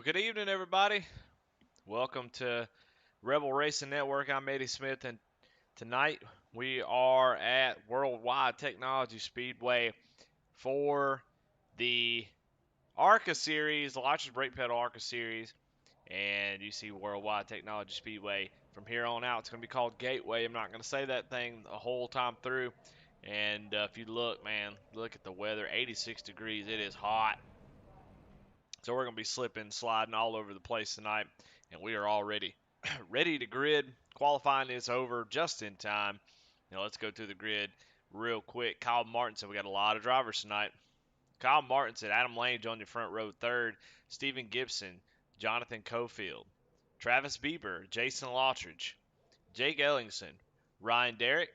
Good evening, everybody. Welcome to Rebel Racing Network. I'm Eddie Smith, and tonight we are at Worldwide Technology Speedway for the Arca Series, the Launcher's Brake Pedal Arca Series. And you see Worldwide Technology Speedway. From here on out, it's going to be called Gateway. I'm not going to say that thing the whole time through. And if you look, man, look at the weather, 86 degrees. It is hot. So we're going to be slipping, sliding all over the place tonight, and we are all ready. Ready to grid. Qualifying is over just in time. Now let's go through the grid real quick. Kyle Martinson, we got a lot of drivers tonight. Kyle Martinson, Adam Lane on your front row third. Stephen Gibson, Jonathan Cofield, Travis Bieber, Jason Lottridge, Jake Ellingson, Ryan Derrick,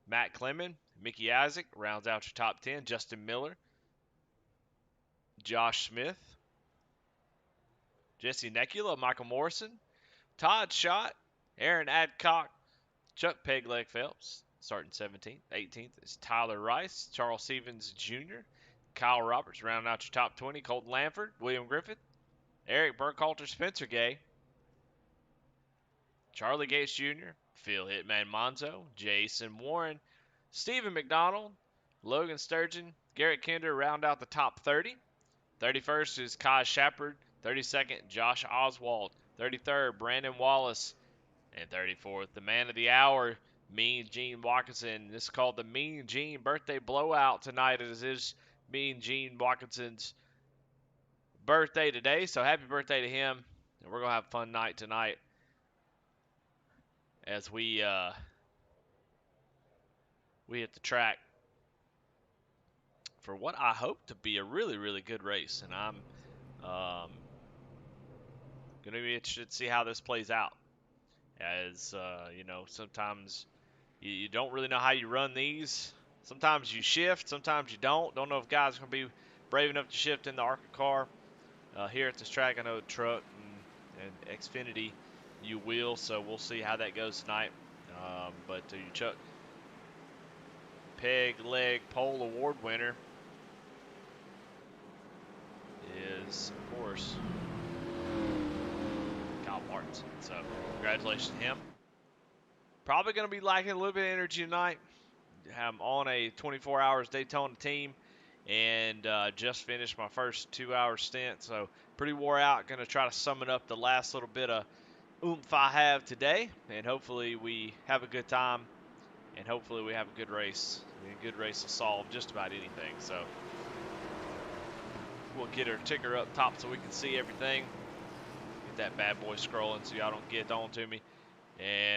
Matt Clemens, Mickey Isaac rounds out your top 10. Justin Miller, Josh Smith, Jesse Necula, Michael Morrison, Todd Schott, Aaron Adcock, Chuck Pegleg Phelps, starting 17th. 18th is Tyler Rice, Charles Stevens Jr., Kyle Roberts, rounding out your top 20. Colton Lanford, William Griffith, Eric Burkhalter, Spencer Gay, Charlie Gates Jr., Phil Hitman Monzo, Jason Warren, Stephen McDonald, Logan Sturgeon, Garrett Kinder round out the top 30. 31st is Kai Shepard. 32nd, Josh Oswald. 33rd, Brandon Wallace. And 34th, the man of the hour, Mean Gene Watkinson. This is called the Mean Gene birthday blowout tonight. It is Mean Gene Watkinson's birthday today, so happy birthday to him. And we're going to have a fun night tonight as we hit the track for what I hope to be a really, really good race. And I'm going to be interested to see how this plays out. As, sometimes you don't really know how you run these. Sometimes you shift, sometimes you don't. Don't know if guys are going to be brave enough to shift in the Arca car. Here at this track, I know the truck and Xfinity, you will, so we'll see how that goes tonight. But your Chuck Peg Leg Pole Award winner is, of course, Kyle Martinson. So congratulations to him. Probably going to be lacking a little bit of energy tonight. I'm on a 24 hours Daytona team and just finished my first 2-hour stint, so pretty wore out. Going to try to summon up the last little bit of oomph I have today, and hopefully we have a good time, and hopefully we have a good race. A good race will solve just about anything. So we'll get our ticker up top so we can see everything. Get that bad boy scrolling so y'all don't get on to me.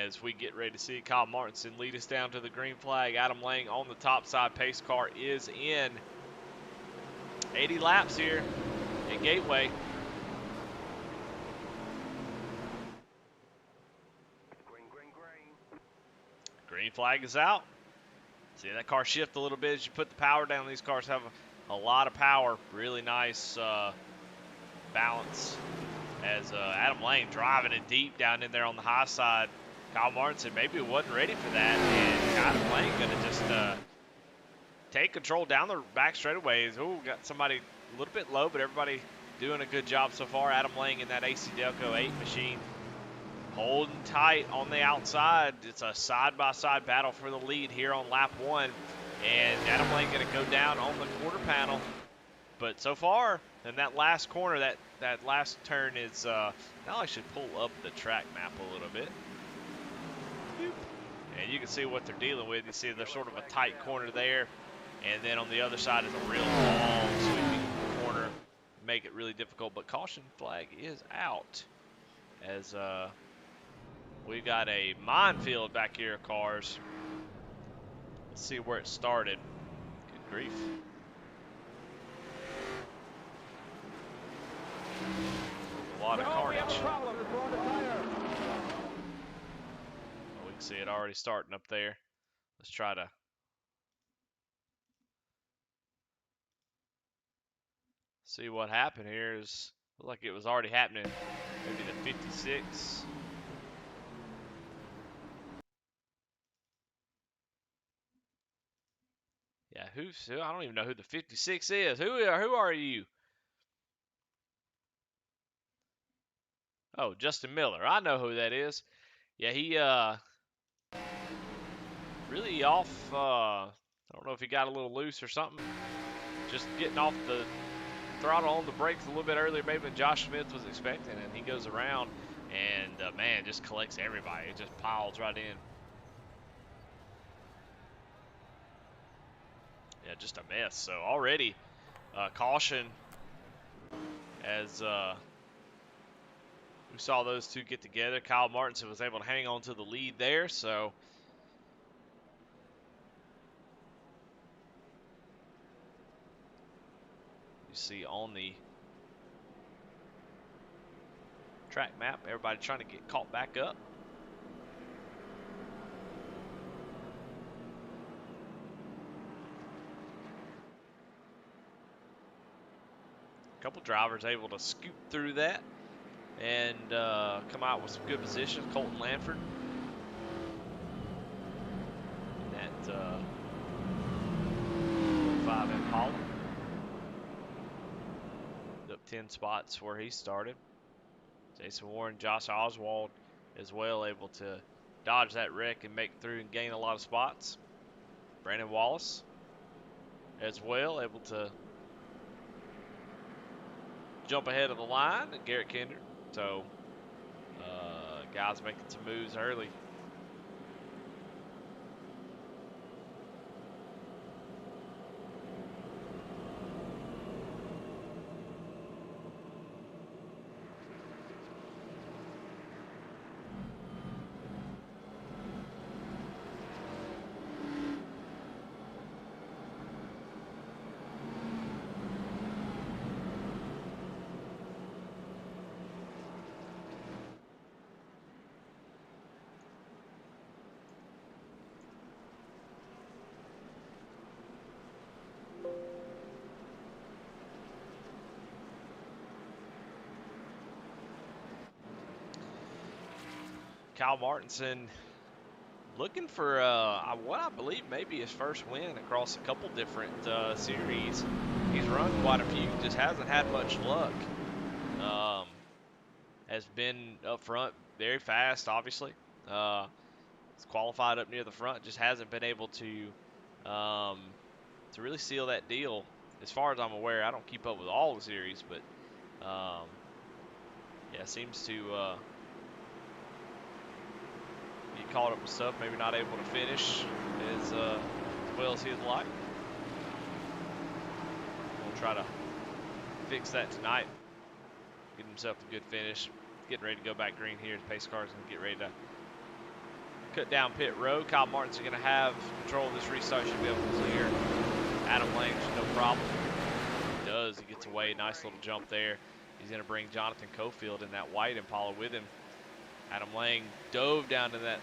As we get ready to see Kyle Martinson lead us down to the green flag. Adam Lang on the top side. Pace car is in. 80 laps here at Gateway. Green flag is out. See that car shift a little bit as you put the power down. These cars have a lot of power. Really nice balance. As Adam Lane driving it deep down in there on the high side. Kyle Martinson maybe wasn't ready for that, and Adam Lane going to just take control down the back straightaways. Oh, got somebody a little bit low, but everybody doing a good job so far. Adam Lane in that AC Delco 8 machine holding tight on the outside. It's a side-by-side battle for the lead here on lap 1, and Adam Lane going to go down on the quarter panel. But so far, in that last corner, that last turn is, now I should pull up the track map a little bit. And you can see what they're dealing with. You see there's sort of a tight corner there. And then on the other side is a real long sweeping corner. Make it really difficult, but caution flag is out. As we've got a minefield back here of cars. Let's see where it started. Good grief. A lot of carnage. We can see it already starting up there. Let's try to see what happened here. Is looked like it was already happening. Maybe the 56. Yeah, who? I don't even know who the 56 is. Who are you? Oh, Justin Miller. I know who that is. Yeah, he really off. I don't know if he got a little loose or something. Just getting off the throttle on the brakes a little bit earlier, maybe than Josh Smith was expecting, and he goes around and man, just collects everybody. It just piles right in. Yeah, just a mess. So already caution as we saw those two get together. Kyle Martinson was able to hang on to the lead there. So you see on the track map, everybody trying to get caught back up. A couple drivers able to scoot through that and come out with some good positions. Colton Lanford in that 5 Impala. Up 10 spots where he started. Jason Warren, Josh Oswald as well, able to dodge that wreck and make through and gain a lot of spots. Brandon Wallace as well, able to jump ahead of the line, and Garrett Kinder. So guys making some moves early. Kyle Martinson looking for what I believe may be his first win across a couple different series. He's run quite a few, just hasn't had much luck. Has been up front very fast, obviously. He's qualified up near the front, just hasn't been able to really seal that deal. As far as I'm aware, I don't keep up with all the series, but yeah, seems to get caught up with stuff, maybe not able to finish as well as he'd like. We'll try to fix that tonight, get himself a good finish. Getting ready to go back green here. His pace car's going to get ready to cut down pit road. Kyle Martin's going to have control of this restart. Should be able to clear Adam Lang, no problem. He does. He gets away. Nice little jump there. He's going to bring Jonathan Cofield in that white Impala with him. Adam Lang dove down to that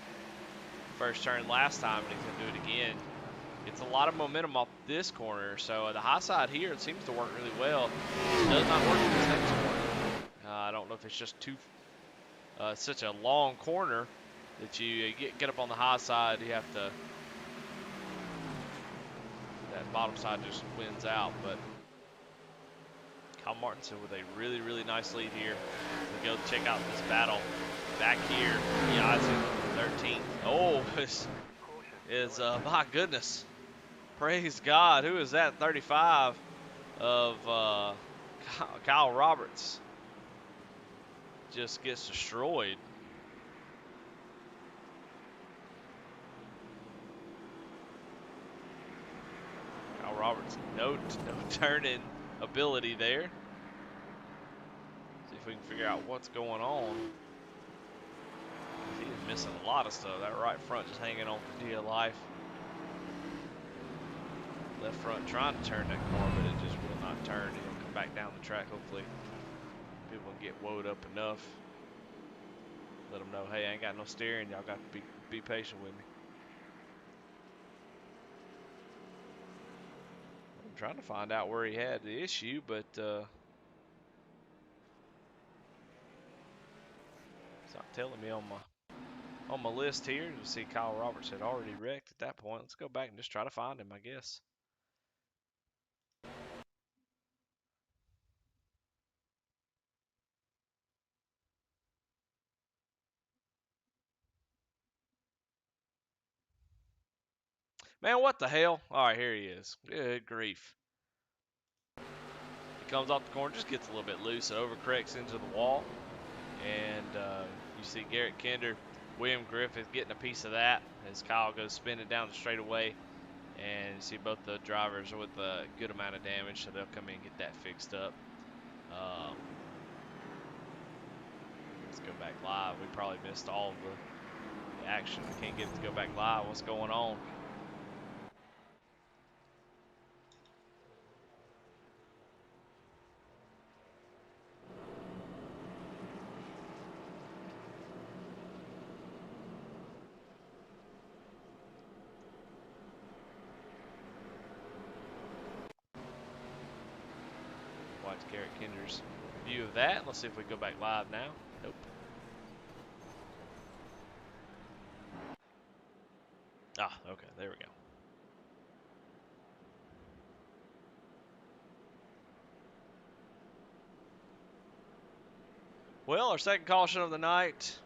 first turn last time, and he's going to do it again. Gets a lot of momentum off this corner, so the high side here, it seems to work really well. It does not work in this next corner. I don't know if it's just such a long corner that you get up on the high side. You have to, that bottom side just wins out. But Kyle Martinson with a really, really nice lead here. We go check out this battle back here. Isaac 13th. Oh, is my goodness. Praise God. Who is that? 35 of Kyle Roberts. Just gets destroyed. Kyle Roberts, no turning ability there. See if we can figure out what's going on. He is missing a lot of stuff. That right front just hanging on for dear life. Left front trying to turn that car, but it just will not turn. It'll come back down the track. Hopefully people can get woed up enough. Let them know, hey, I ain't got no steering. Y'all got to be patient with me. I'm trying to find out where he had the issue, but it's not telling me on my list here. You see Kyle Roberts had already wrecked at that point. Let's go back and just try to find him, I guess. Man, what the hell? All right, here he is. Good grief. He comes off the corner, just gets a little bit loose, and overcorrects into the wall. And you see Garrett Kinder, William Griffith getting a piece of that as Kyle goes spinning down the straightaway. And you see both the drivers with a good amount of damage, so they'll come in and get that fixed up. Let's go back live. We probably missed all of the action. I can't get it to go back live. What's going on? Watch Garrett Kinder's view of that. Let's see if we go back live now. Nope. Ah, okay, there we go. Well, our second caution of the night,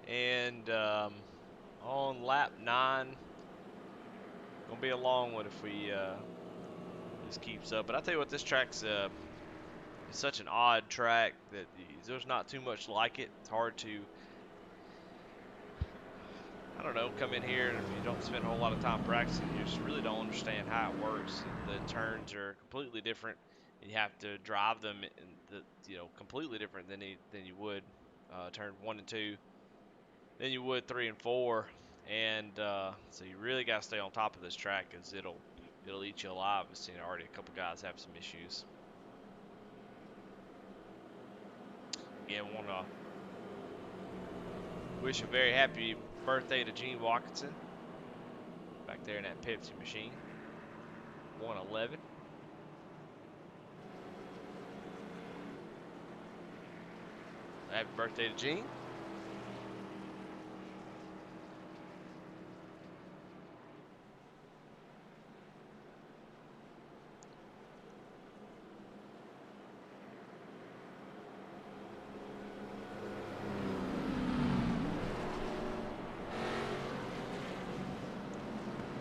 and on lap 9, gonna be a long one if we this keeps up. But I tell you what, this track's it's such an odd track that there's not too much like it. It's hard to, I don't know, come in here and if you don't spend a whole lot of time practicing, you just really don't understand how it works. The turns are completely different. You have to drive them, completely different than you would turn 1 and 2, than you would 3 and 4. And so you really got to stay on top of this track because it'll eat you alive. I've seen already a couple guys have some issues. Again, want to wish a very happy birthday to Gene Watkinson back there in that Pepsi machine. 111. Happy birthday to Gene.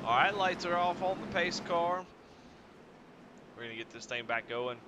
All right, lights are off on the pace car. We're going to get this thing back going.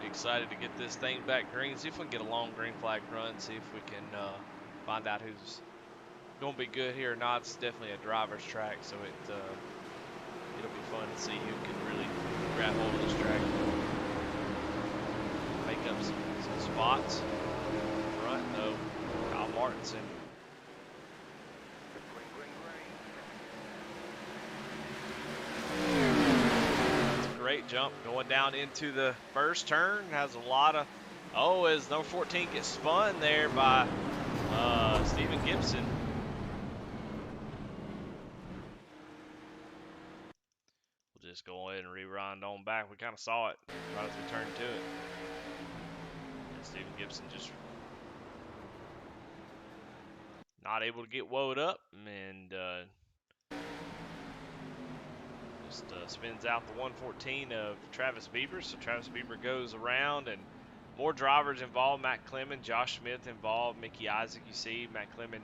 Excited to get this thing back green. See if we can get a long green flag run. See if we can find out who's going to be good here or not. It's definitely a driver's track, so it'll be fun to see who can really grab hold of this track, make up some spots. Front though, Kyle Martinson. Great jump going down into the first turn. Has a lot of, as number 14 gets spun there by Stephen Gibson. We'll just go ahead and rewind on back. We kind of saw it right as we turned to it. And Stephen Gibson just not able to get woed up and spins out the 114 of Travis Bieber. So Travis Bieber goes around and more drivers involved. Matt Clement, Josh Smith involved, Mickey Isaac. You see Matt Clement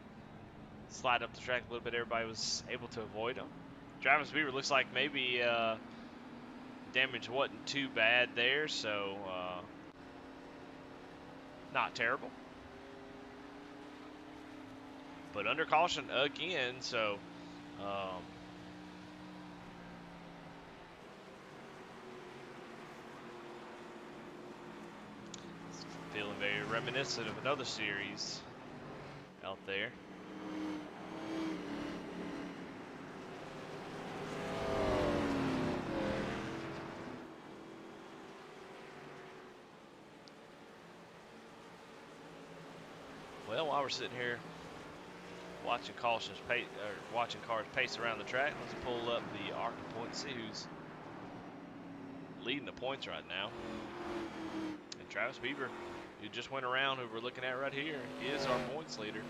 slide up the track a little bit. Everybody was able to avoid him. Travis Bieber looks like maybe damage wasn't too bad there, so not terrible. But under caution again, so feeling very reminiscent of another series out there. Well, while we're sitting here watching cars pace around the track, let's pull up the Arca points, see who's leading the points right now. And Travis Beaver, who just went around, who we're looking at right here, is our points leader.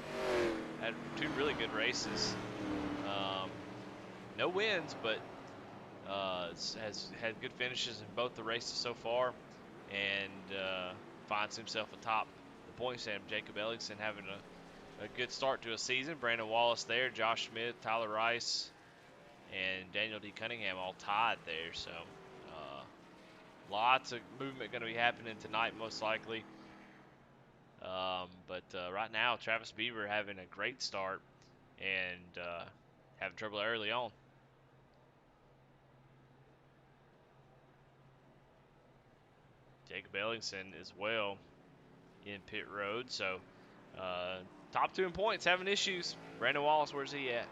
Had 2 really good races. No wins, but has had good finishes in both the races so far, and finds himself atop the points stand. Jacob Ellingson having a good start to a season. Brandon Wallace there, Josh Smith, Tyler Rice, and Daniel D. Cunningham all tied there. So lots of movement going to be happening tonight, most likely. But right now, Travis Beaver having a great start and having trouble early on. Jacob Ellingson as well in pit road. So top 2 in points having issues. Brandon Wallace, where's he at?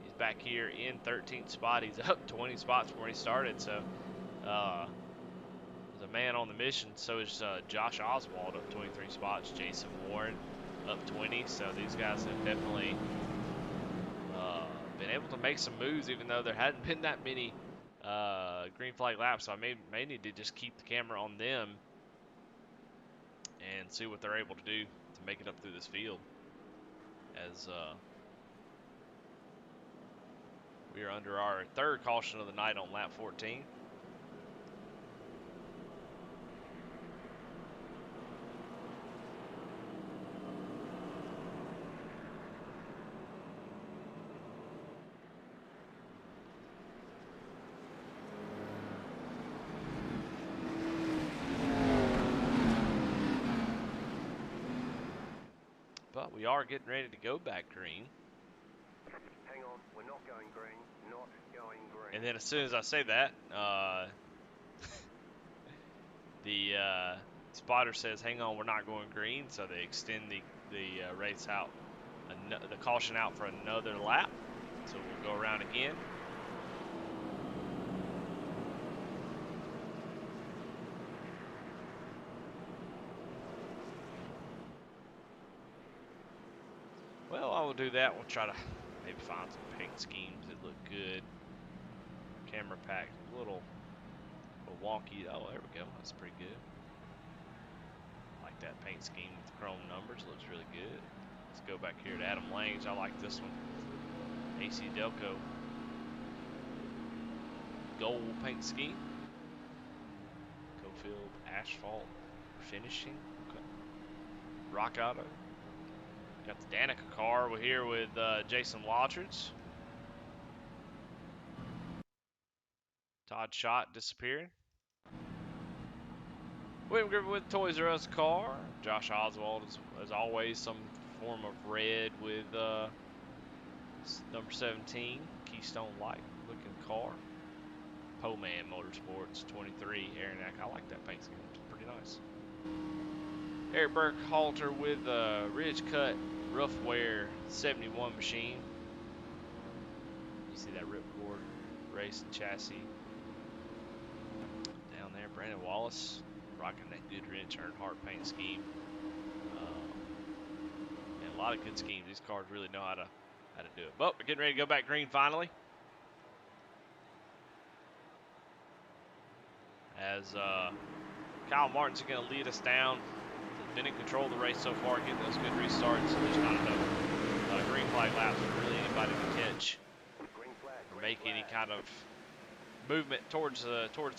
He's back here in 13th spot. He's up 20 spots from where he started. So there's a man on the mission. So is Josh Oswald up 23 spots. Jason Warren up 20. So these guys have definitely been able to make some moves, even though there hadn't been that many green flag laps. So I may need to just keep the camera on them and see what they're able to do to make it up through this field. As we are under our 3rd caution of the night on lap 14. But we are getting ready to go back green. Hang on, we're not going green, not going green. And then as soon as I say that, the spotter says, hang on, we're not going green. So they extend the race out, the caution out for another lap. So we'll go around again. Well, I will do that. We'll try to maybe find some paint schemes that look good. Camera pack, a little wonky. Oh, there we go. That's pretty good. Like that paint scheme with the chrome numbers. Looks really good. Let's go back here to Adam Lange. I like this one. AC Delco gold paint scheme. Cofield asphalt finishing. Okay. Rock Auto. Got the Danica car. We're here with Jason Lottridge. Todd Schott disappearing. William Griffin with Toys R Us car. Josh Oswald is, as always, some form of red with number 17 Keystone Light looking car. Poman Motorsports 23 Aaron Ack. I like that paint scheme. It's pretty nice. Eric Burkhalter with Ridge Cut Rough Wear 71 machine. You see that ripcord racing chassis down there. Brandon Wallace rocking that Goodrich Earnhardt paint scheme. And a lot of good schemes. These cars really know how to do it. But we're getting ready to go back green finally. As Kyle Martin's going to lead us down. He's been in control of the race so far, getting those good restarts. There's not enough green flag laps for really anybody to catch or make any kind of movement towards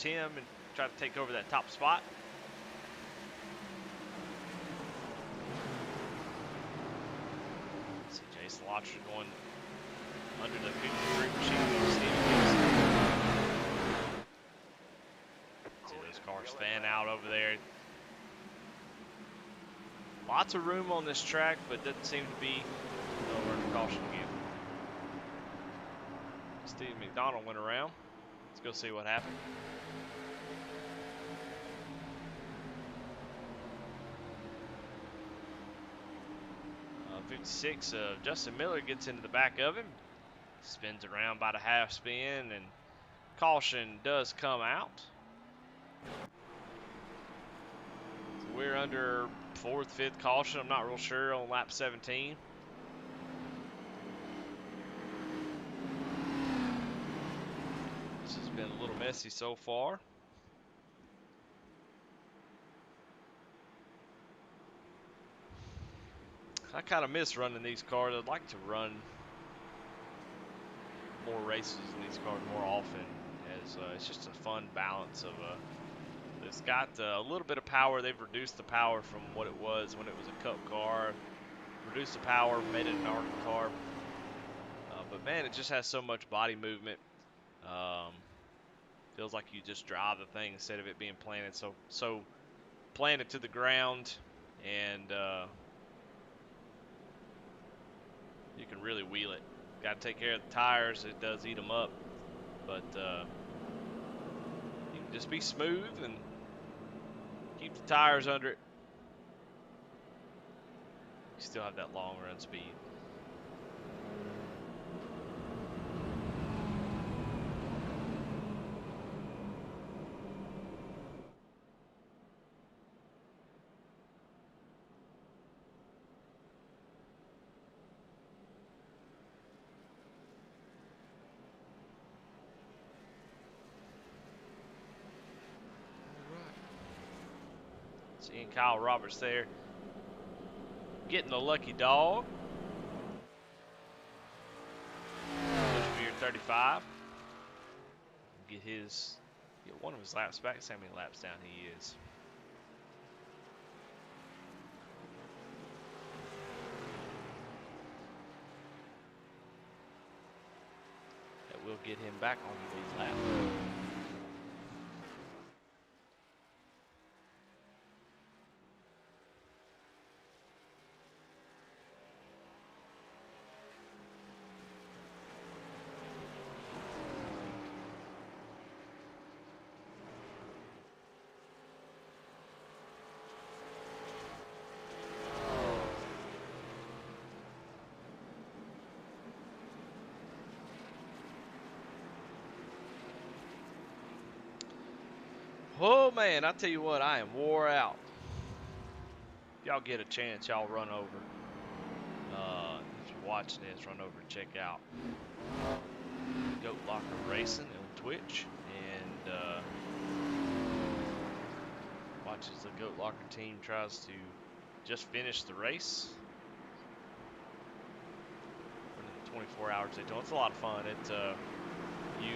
him and try to take over that top spot. See Jason Lottridge going under the 53 machine. See those cars fan out over there. Lots of room on this track, but doesn't seem to be over under caution again. Steve McDonald went around. Let's go see what happened. 56, Justin Miller gets into the back of him. Spins around by the half spin, and caution does come out. we're under 4th, 5th caution. I'm not real sure on lap 17. This has been a little messy so far. I kind of miss running these cars. I'd like to run more races in these cars more often, as it's just a fun balance of it's got a little bit of power. They've reduced the power from what it was when it was a Cup car. Reduced the power, made it an Arca car. But man, it just has so much body movement. Feels like you just drive the thing instead of it being planted so planted to the ground, and you can really wheel it. Got to take care of the tires. It does eat them up, but you can just be smooth and keep the tires under it. You still have that long run speed. Seeing Kyle Roberts there, getting the lucky dog. Bushbeard 35. Get one of his laps back. See how many laps down he is. That will get him back on the lead lap. Oh man, I tell you what, I am wore out. If y'all get a chance, y'all run over. If you're watching this, run over and check out Goat Locker Racing on Twitch, and watch as the Goat Locker team tries to just finish the race. Running the 24 hours they do. It's a lot of fun. You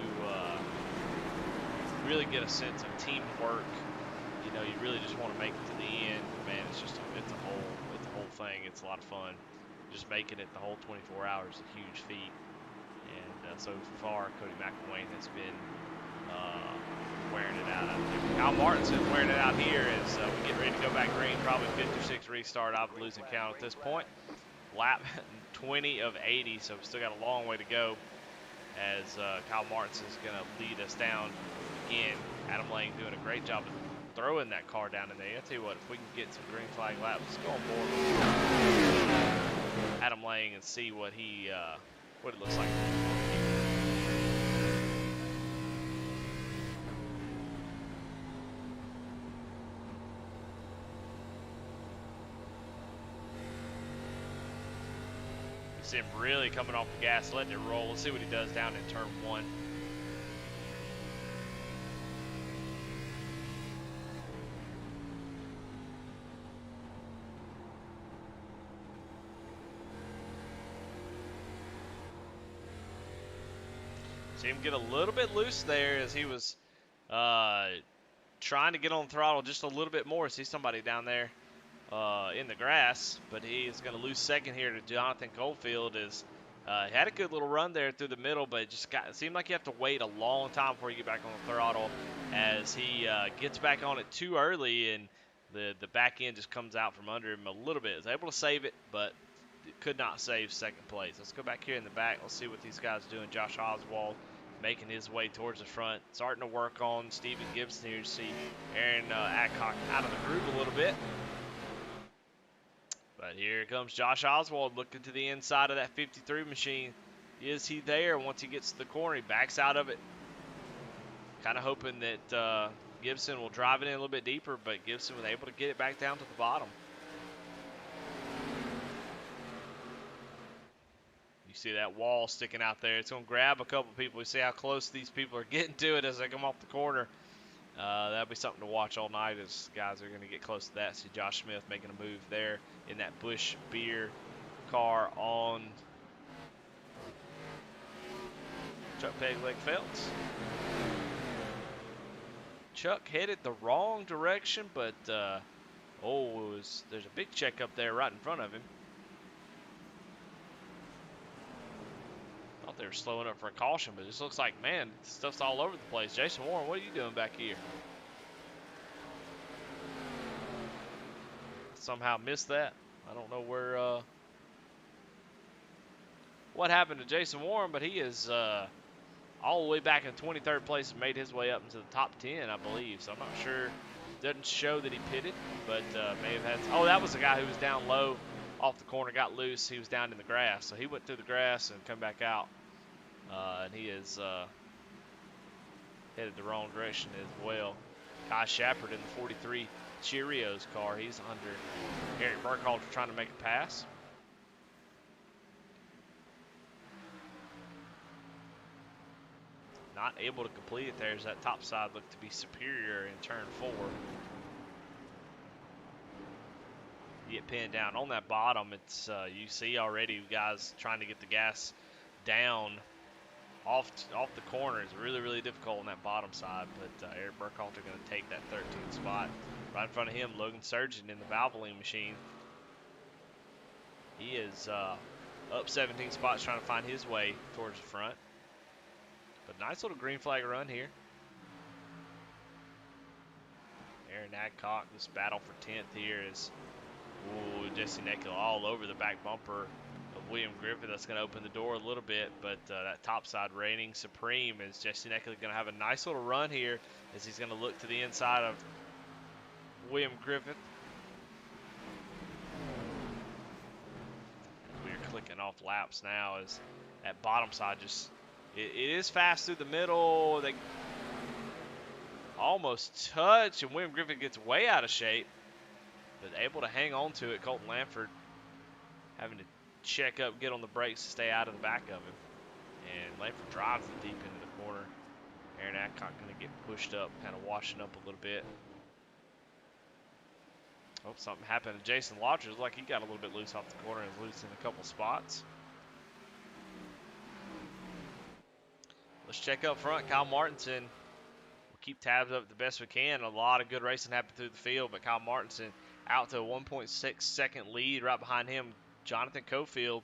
really get a sense of teamwork. You know, you really just want to make it to the end. Man, it's a whole thing. It's a lot of fun. Just making it the whole 24 hours is a huge feat. And so far, Cody McElwain has been wearing it out. Kyle Martin's been wearing it out here as we get ready to go back green. Probably 5th or 6th restart. I'm losing count at this point. Lap 20 of 80, so we've still got a long way to go as Kyle Martins is going to lead us down again. Adam Lang doing a great job of throwing that car down in there. I'll tell you what, if we can get some green flag laps, let's go on board Adam Lang and see what it looks like. You see him really coming off the gas, letting it roll. Let's see what he does down in turn 1. See him get a little bit loose there as he was trying to get on the throttle just a little bit more. See somebody down there in the grass, but he is going to lose second here to Jonathan Cofield. He had a good little run there through the middle, but it seemed like you have to wait a long time before you get back on the throttle as he gets back on it too early, and the back end just comes out from under him a little bit. He was able to save it, but could not save second place. Let's go back here in the back. Let's see what these guys are doing. Josh Oswald making his way towards the front, starting to work on Stephen Gibson here. You see Aaron Adcock out of the group a little bit. But here comes Josh Oswald looking to the inside of that 53 machine. Is he there? Once he gets to the corner, he backs out of it. Kind of hoping that Gibson will drive it in a little bit deeper, but Gibson was able to get it back down to the bottom. You see that wall sticking out there. It's going to grab a couple people. You see how close these people are getting to it as they come off the corner. That'll be something to watch all night as guys are going to get close to that. See Josh Smith making a move there in that Busch Beer car on Chuck Pegleg Phelps. Chuck headed the wrong direction, but there's a big check up there right in front of him. Thought they were slowing up for a caution, but it just looks like, man, stuff's all over the place. Jason Warren, what are you doing back here? Somehow missed that. I don't know where what happened to Jason Warren, but he is all the way back in 23rd place and made his way up into the top 10, I believe. So I'm not sure. Doesn't show that he pitted, but may have had. Oh, that was the guy who was down low off the corner, got loose. He was down in the grass, so he went through the grass and come back out. And he is headed the wrong direction as well. Kai Shepard in the 43 Cheerios car. He's under Eric Burkhalter trying to make a pass. Not able to complete it there as that top side looked to be superior in turn 4. You get pinned down on that bottom. It's you see already guys trying to get the gas down off the corner. It's really, really difficult on that bottom side, but Eric Burkhalter going to take that 13th spot. Right in front of him, Logan Surgeon in the Valvoline machine. He is up 17 spots trying to find his way towards the front. But nice little green flag run here. Aaron Adcock, this battle for 10th here is Jesse Neckler all over the back bumper of William Griffith. That's going to open the door a little bit, but that topside reigning supreme is Jesse Neckler going to have a nice little run here as he's going to look to the inside of William Griffith. We're clicking off laps now as that bottom side just, it is fast through the middle. They almost touch, and William Griffith gets way out of shape, but able to hang on to it. Colton Lanford having to check up, get on the brakes to stay out of the back of him. And Lanford drives it deep into the corner. Aaron Adcock going to get pushed up, kind of washing up a little bit. Oh, something happened to Jason Lodgers. Like he got a little bit loose off the corner and was losing a couple spots. Let's check up front. Kyle Martinson. We'll keep tabs up the best we can. A lot of good racing happened through the field, but Kyle Martinson out to a 1.6 second lead. Right behind him, Jonathan Cofield.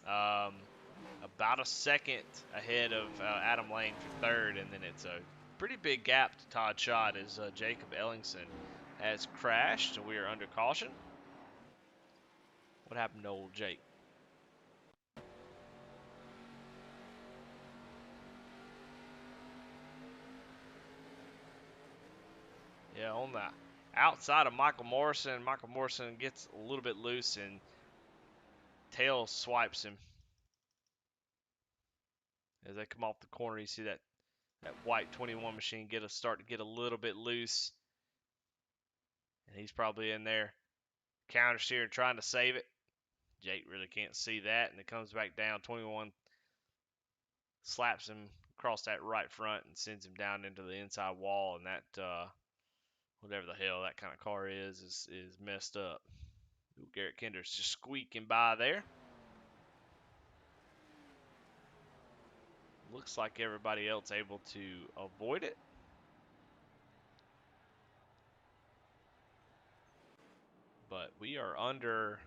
About a second ahead of Adam Lane for third, and then it's a pretty big gap to Todd Schott as Jacob Ellingson has crashed, so we are under caution. What happened to old Jake? Yeah, on the outside of Michael Morrison. Michael Morrison gets a little bit loose and tail swipes him. As they come off the corner, you see that white 21 machine start to get a little bit loose. And he's probably in there counter steering trying to save it. Jake really can't see that, and it comes back down. 21 slaps him across that right front and sends him down into the inside wall, and that whatever the hell that kind of car is messed up. Ooh, Garrett Kinder's just squeaking by there. Looks like everybody else able to avoid it. But we are under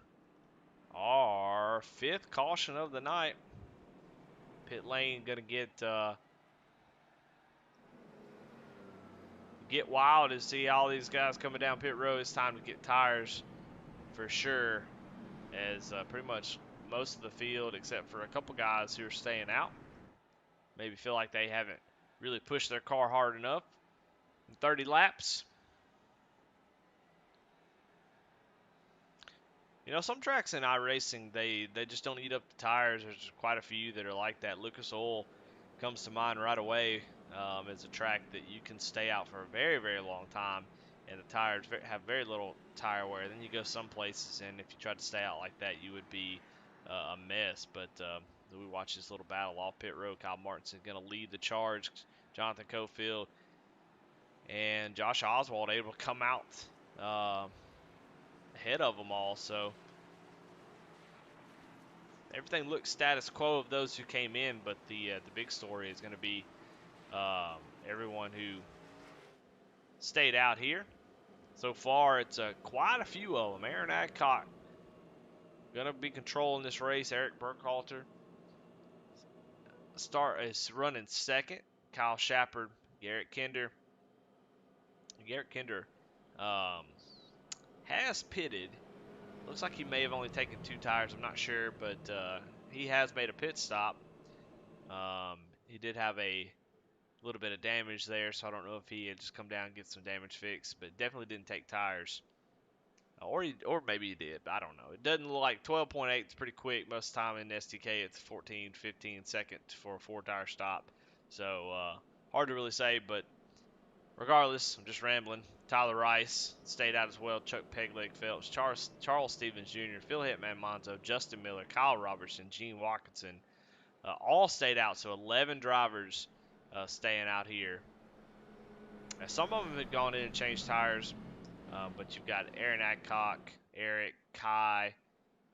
our 5th caution of the night. Pit lane gonna get wild to see all these guys coming down pit road. It's time to get tires for sure, as pretty much most of the field, except for a couple guys who are staying out, maybe feel like they haven't really pushed their car hard enough in 30 laps. You know, some tracks in iRacing, they just don't eat up the tires. There's quite a few that are like that. Lucas Oil comes to mind right away. It's a track that you can stay out for a very, very long time, and the tires have very little tire wear. Then you go some places, and if you tried to stay out like that, you would be a mess. But we watch this little battle off pit road. Kyle Martinson going to lead the charge. Jonathan Cofield and Josh Oswald able to come out ahead of them all. So everything looks status quo of those who came in, but the big story is going to be everyone who stayed out here. So far, it's quite a few of them. Aaron Adcock going to be controlling this race. Eric Burkhalter is running second. Kyle Shepard, Garrett Kinder. Garrett Kinder has pitted. Looks like he may have only taken 2 tires. I'm not sure, but he has made a pit stop. He did have a little bit of damage there, so I don't know if he had just come down and get some damage fixed, but definitely didn't take tires. Or maybe he did, but I don't know. It doesn't look like 12.8 is pretty quick. Most of the time in STK, it's 14, 15 seconds for a 4-tire stop. So hard to really say, but regardless, I'm just rambling. Tyler Rice stayed out as well. Chuck Pegleg Phelps, Charles Stevens Jr., Phil Hitman Monzo, Justin Miller, Kyle Robertson, Gene Watkinson, all stayed out. So 11 drivers staying out here. Now, some of them had gone in and changed tires, but you've got Aaron Adcock, Eric, Kai,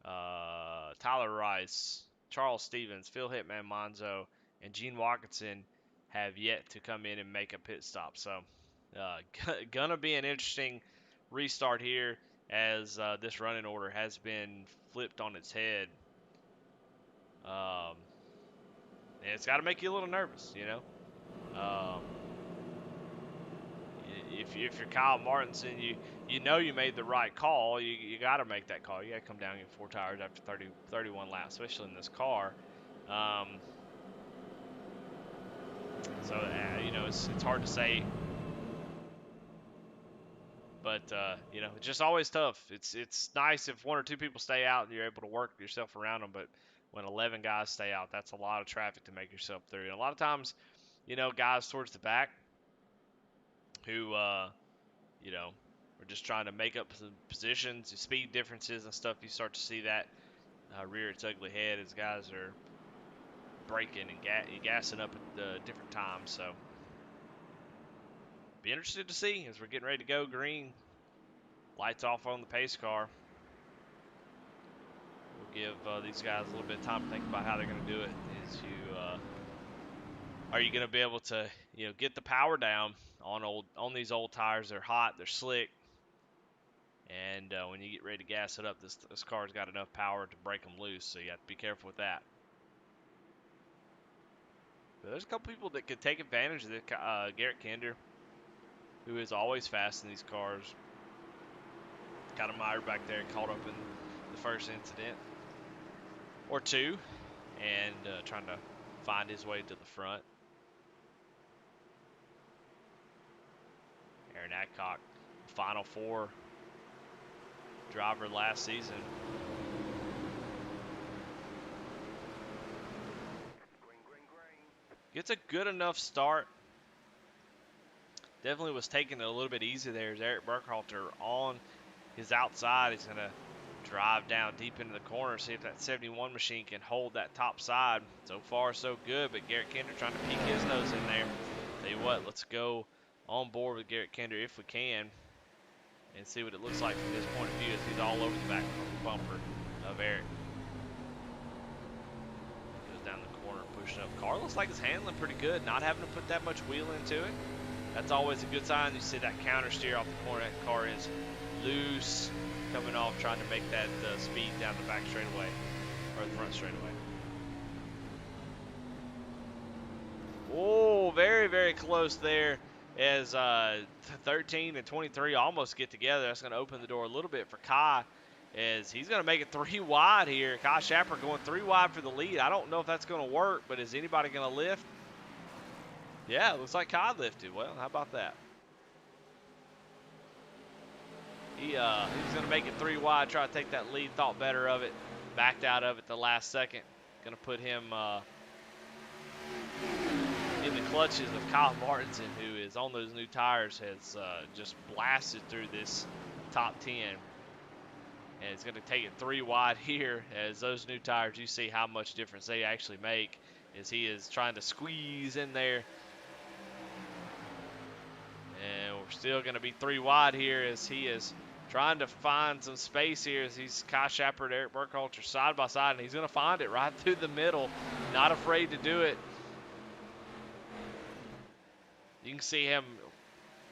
Tyler Rice, Charles Stevens, Phil Hitman Monzo, and Gene Watkinson have yet to come in and make a pit stop. So gonna be an interesting restart here as this running order has been flipped on its head. And it's got to make you a little nervous, you know. If you're Kyle Martinson, you know you made the right call. You got to make that call. You got to come down and get 4 tires after 31 laps, especially in this car. So you know it's hard to say, but you know it's just always tough. It's nice if 1 or 2 people stay out and you're able to work yourself around them, but when 11 guys stay out, that's a lot of traffic to make yourself through. And a lot of times, you know, guys towards the back who you know, we're just trying to make up some positions, speed differences and stuff. You start to see that rear its ugly head as guys are braking and gassing up at different times. So, be interested to see as we're getting ready to go. Green, lights off on the pace car. We'll give these guys a little bit of time to think about how they're going to do it. Are you going to be able to, you know, get the power down on these old tires? They're hot, they're slick. And when you get ready to gas it up, this car's got enough power to break them loose, so you have to be careful with that. But there's a couple people that could take advantage of it. Garrett Kinder, who is always fast in these cars, got a mire back there, caught up in the first incident or 2, and trying to find his way to the front. Aaron Adcock, Final 4 driver last season. Gets a good enough start. Definitely was taking it a little bit easy there as Eric Burkhalter on his outside. He's going to drive down deep into the corner, see if that 71 machine can hold that top side. So far, so good, but Garrett Kinder trying to peek his nose in there. Tell you what, let's go on board with Garrett Kinder if we can and see what it looks like from this point of view as he's all over the back bumper of Eric. Goes down the corner, pushing up. Car looks like it's handling pretty good, not having to put that much wheel into it. That's always a good sign. You see that counter steer off the corner. That car is loose, coming off, trying to make that speed down the back straightaway, or the front straightaway. Oh, very, very close there as 13 and 23 almost get together. That's going to open the door a little bit for Kai as he's going to make it 3 wide here. Kai Shepard going 3 wide for the lead. I don't know if that's going to work, but is anybody going to lift? Yeah, it looks like Kai lifted. Well, how about that? He's going to make it 3 wide, try to take that lead, thought better of it, backed out of it the last second. Going to put him in the clutches of Kyle Martinson, who is on those new tires, has just blasted through this top 10. And it's going to take it 3 wide here, as those new tires, you see how much difference they actually make, as he is trying to squeeze in there. And we're still going to be 3 wide here, as he is trying to find some space here, as he's Kyle Shepard, Eric Burkhalter side by side, and he's going to find it right through the middle. Not afraid to do it. You can see him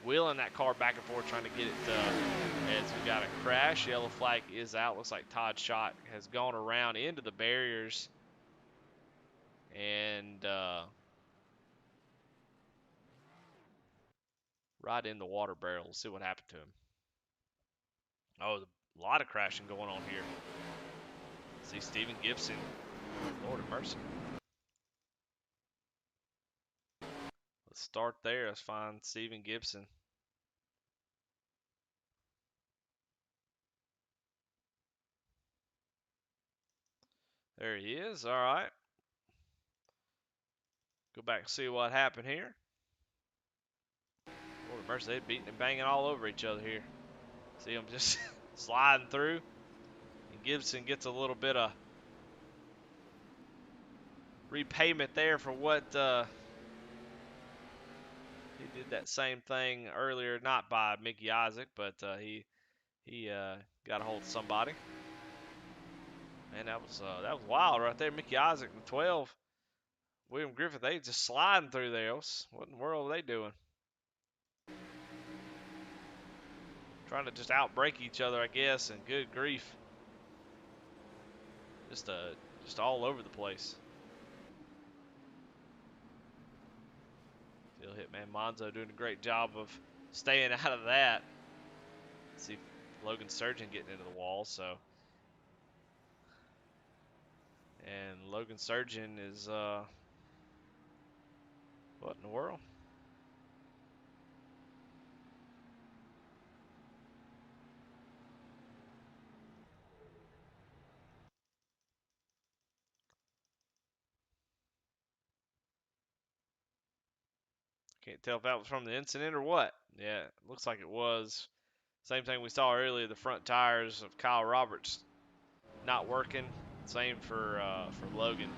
wheeling that car back and forth, trying to get it as we got a crash. Yellow flag is out. Looks like Todd Schott has gone around into the barriers and right in the water barrel. Let's see what happened to him. Oh, a lot of crashing going on here. See Stephen Gibson. Lord of mercy. Let's start there. Let's find Stephen Gibson. There he is. All right. Go back and see what happened here. Lord of mercy, they're beating and banging all over each other here. See them just sliding through. And Gibson gets a little bit of repayment there for what he did that same thing earlier, not by Mickey Isaac, but he got a hold of somebody. Man, that was wild right there. Mickey Isaac and 12. William Griffith, they just sliding through there. What in the world are they doing? Trying to just outbreak each other, I guess, and good grief. Just all over the place. Phil Hitman Monzo doing a great job of staying out of that. See Logan Surgeon getting into the wall, so. And Logan Surgeon is, what in the world? Can't tell if that was from the incident or what. Yeah, it looks like it was. Same thing we saw earlier, the front tires of Kyle Roberts not working. Same for Logan.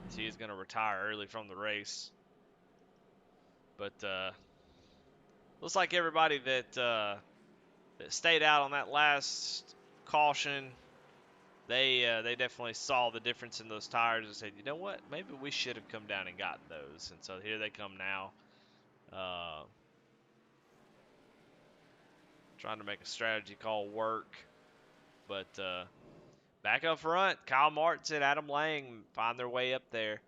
So he's going to retire early from the race. But looks like everybody that stayed out on that last caution, they definitely saw the difference in those tires and said, you know what, maybe we should have come down and gotten those. And so here they come now. Trying to make a strategy call work. But back up front, Kyle Martin and Adam Lang find their way up there.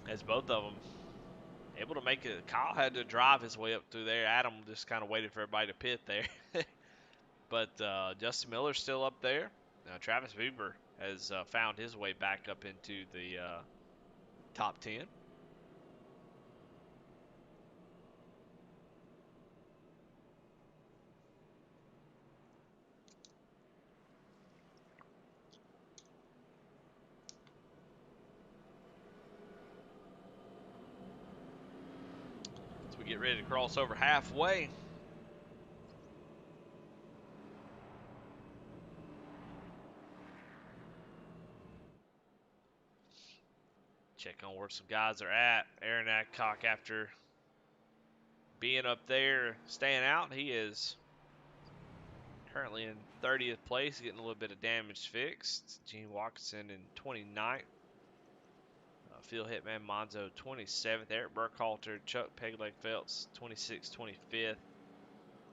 As both of them able to make it. Kyle had to drive his way up through there. Adam just kind of waited for everybody to pit there. But Justin Miller's still up there. Travis Weber has found his way back up into the top 10. As we get ready to cross over halfway. Check on where some guys are at. Aaron Adcock, after being up there, staying out, he is currently in 30th place, getting a little bit of damage fixed. Gene Watkinson in 29th. Phil Hitman Monzo 27th. Eric Burkhalter, Chuck Pegleg Phelps 26th, 25th.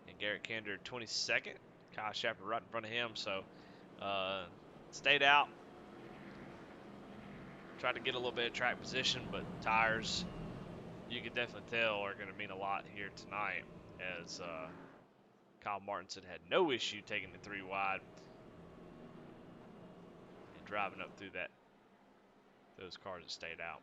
And Garrett Kinder 22nd. Kyle Shepard right in front of him. So stayed out. Tried to get a little bit of track position, but tires, you can definitely tell, are going to mean a lot here tonight, as Kyle Martinson had no issue taking the 3 wide and driving up through those cars that stayed out.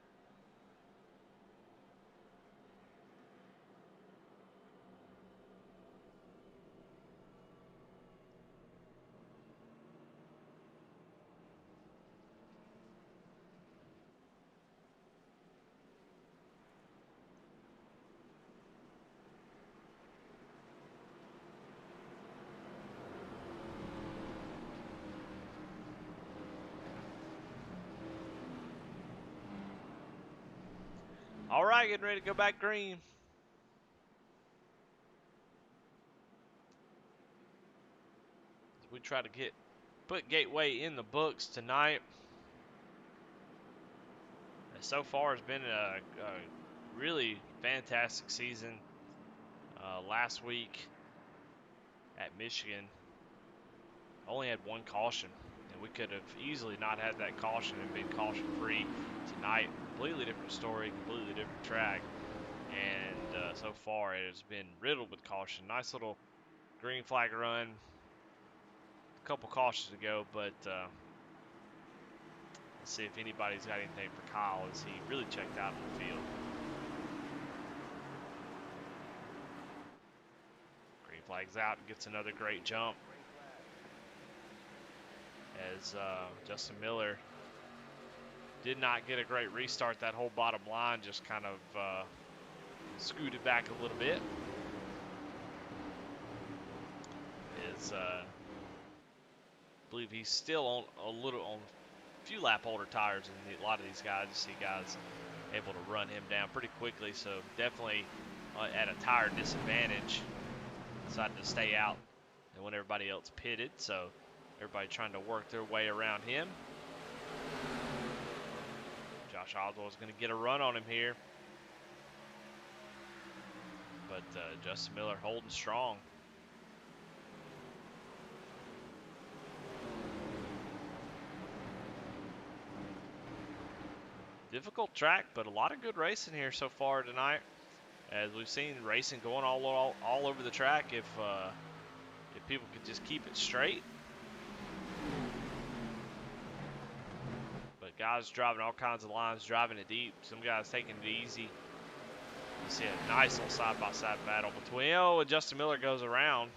All right, getting ready to go back green. We try to put Gateway in the books tonight. So far, it's been a really fantastic season. Last week at Michigan, only had one caution, and we could have easily not had that caution and been caution-free. Tonight, completely different story, completely different track, and so far it has been riddled with caution. Nice little green flag run, a couple cautions to go, but let's see if anybody's got anything for Kyle as he really checked out in the field. Green flag's out and gets another great jump as Justin Miller did not get a great restart. That whole bottom line just kind of scooted back a little bit. I believe he's still on a few lap older tires than a lot of these guys. You see guys able to run him down pretty quickly, so definitely at a tire disadvantage. Decided to stay out and when everybody else pitted, so everybody trying to work their way around him. Josh Oswald is going to get a run on him here, but Justin Miller holding strong. Difficult track, but a lot of good racing here so far tonight. As we've seen racing going all over the track, if people could just keep it straight. But guys driving all kinds of lines, driving it deep. Some guys taking it easy. You see a nice little side-by-side battle between. Oh, and Justin Miller goes around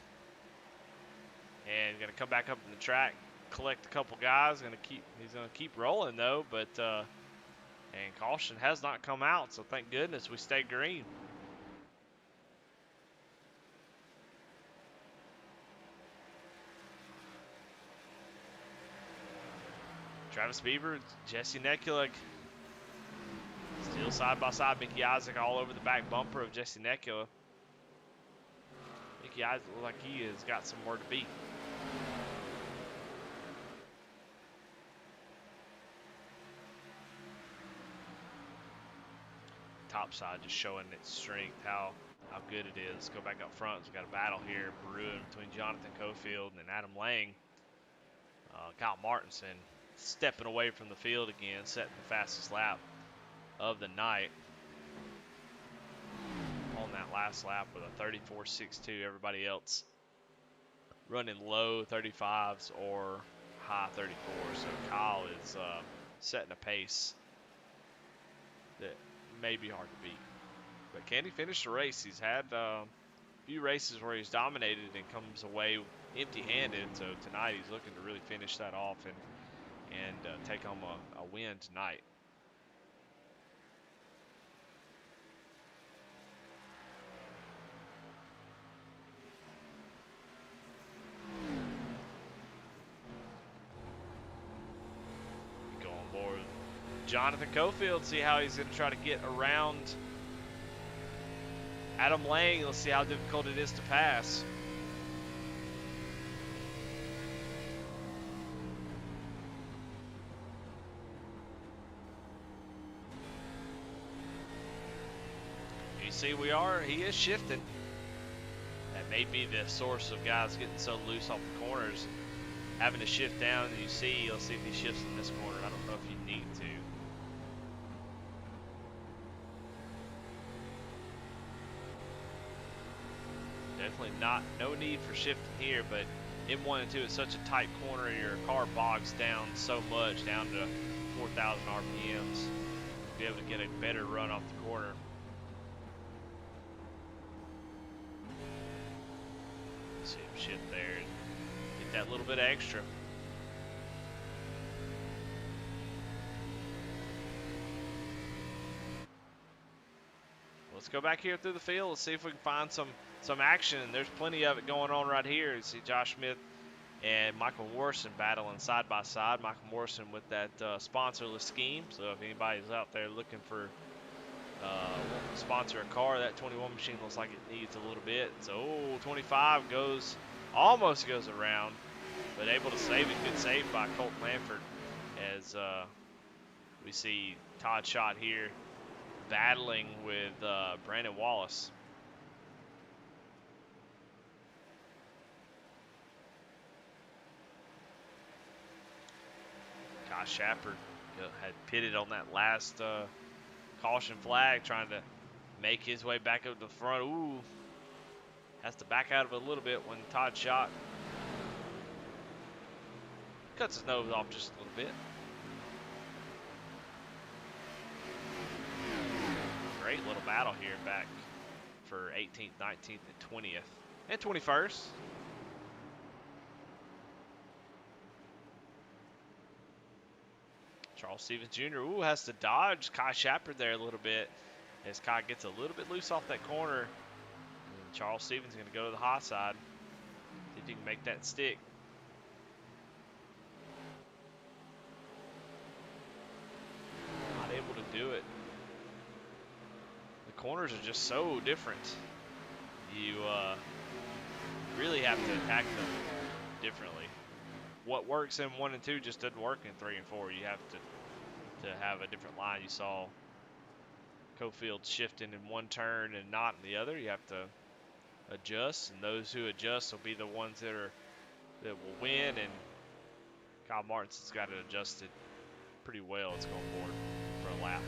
and going to come back up in the track, collect a couple guys. He's going to keep rolling though, but and caution has not come out, so thank goodness we stayed green. Travis Beaver, Jesse Nekula, still side by side. Mickey Isaac all over the back bumper of Jesse Nekula. Mickey Isaac looks like he has got somewhere to be. Top side just showing its strength, how good it is. Go back up front. We've got a battle here brewing between Jonathan Cofield and Adam Lang. Kyle Martinson stepping away from the field again, setting the fastest lap of the night on that last lap with a 34.62. Everybody else running low 35s or high 34s. So Kyle is setting a pace that may be hard to beat. But can he finish the race? He's had a few races where he's dominated and comes away empty-handed. So tonight he's looking to really finish that off and take home a win tonight. Go on board Jonathan Cofield, see how he's going to try to get around Adam Lang. Let's see how difficult it is to pass. You see, he is shifting. That may be the source of guys getting so loose off the corners, having to shift down. And you see, let's see if he shifts in this corner. I don't know if you need to. Definitely no need for shifting here, but in 1 and 2, it's such a tight corner. Your car bogs down so much, down to 4,000 RPMs, to be able to get a better run off the corner. See him shift there and get that little bit extra. Let's go back here through the field. Let's see if we can find some action. There's plenty of it going on right here. You see Josh Smith and Michael Morrison battling side by side. Michael Morrison with that sponsorless scheme. So if anybody's out there looking for sponsor a car. That 21 machine looks like it needs a little bit. So 25 almost goes around, but able to save it. Good save by Colton Lanford as we see Todd Schott here battling with Brandon Wallace. Kai Shepard had pitted on that last caution flag, trying to make his way back up to the front. Ooh, has to back out of it a little bit when Todd Schott cuts his nose off just a little bit. Great little battle here back for 18th, 19th, and 20th, and 21st. Charles Stevens Jr. Has to dodge Kai Shepard there a little bit as Kai gets a little bit loose off that corner. And Charles Stevens is going to go to the hot side. See if he can make that stick. Not able to do it. The corners are just so different. You really have to attack them differently. What works in 1 and 2 just doesn't work in 3 and 4. You have to have a different line. You saw Cofield shifting in one turn and not in the other. You have to adjust, and those who adjust will be the ones that will win. And Kyle Martin's got it adjusted pretty well. It's going forward for a lap.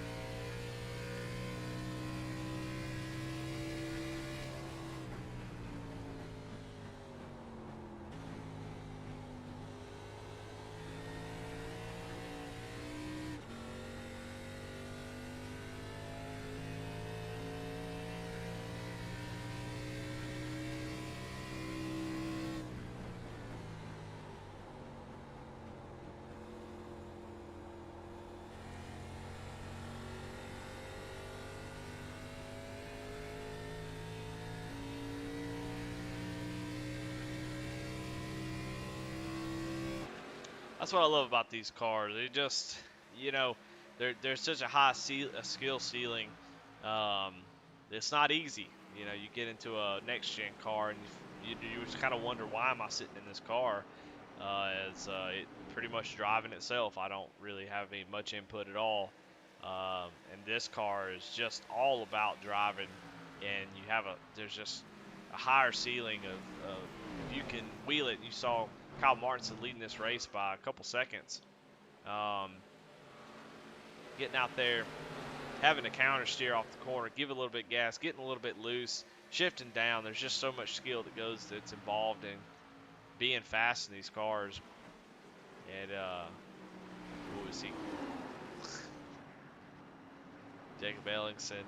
That's what I love about these cars. They just, there's such a high skill ceiling. It's not easy. You get into a next gen car and you just kind of wonder, why am I sitting in this car? As it pretty much driving itself. I don't really have much input at all. And this car is just all about driving, and there's just a higher ceiling of if you can wheel it. You saw Kyle Martinson leading this race by a couple seconds. Getting out there, having to counter steer off the corner, give a little bit gas, getting a little bit loose, shifting down. There's just so much skill that's involved in being fast in these cars. And who is he? Jacob Ellingson.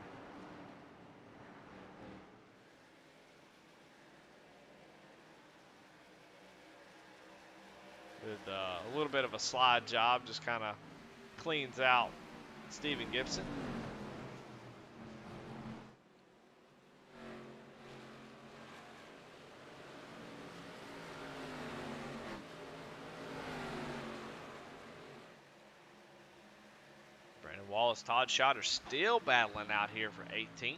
With a little bit of a slide job, just kind of cleans out Stephen Gibson. Brandon Wallace, Todd Schott are still battling out here for 18th.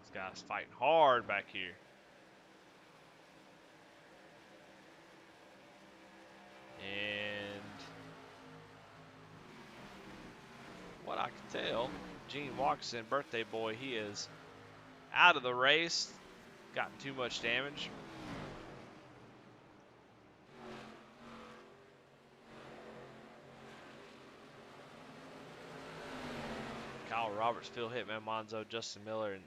These guys fighting hard back here. And what I can tell, Gene Watson, birthday boy, he is out of the race. Gotten too much damage. Kyle Roberts, Phil Hitman Monzo, Justin Miller, and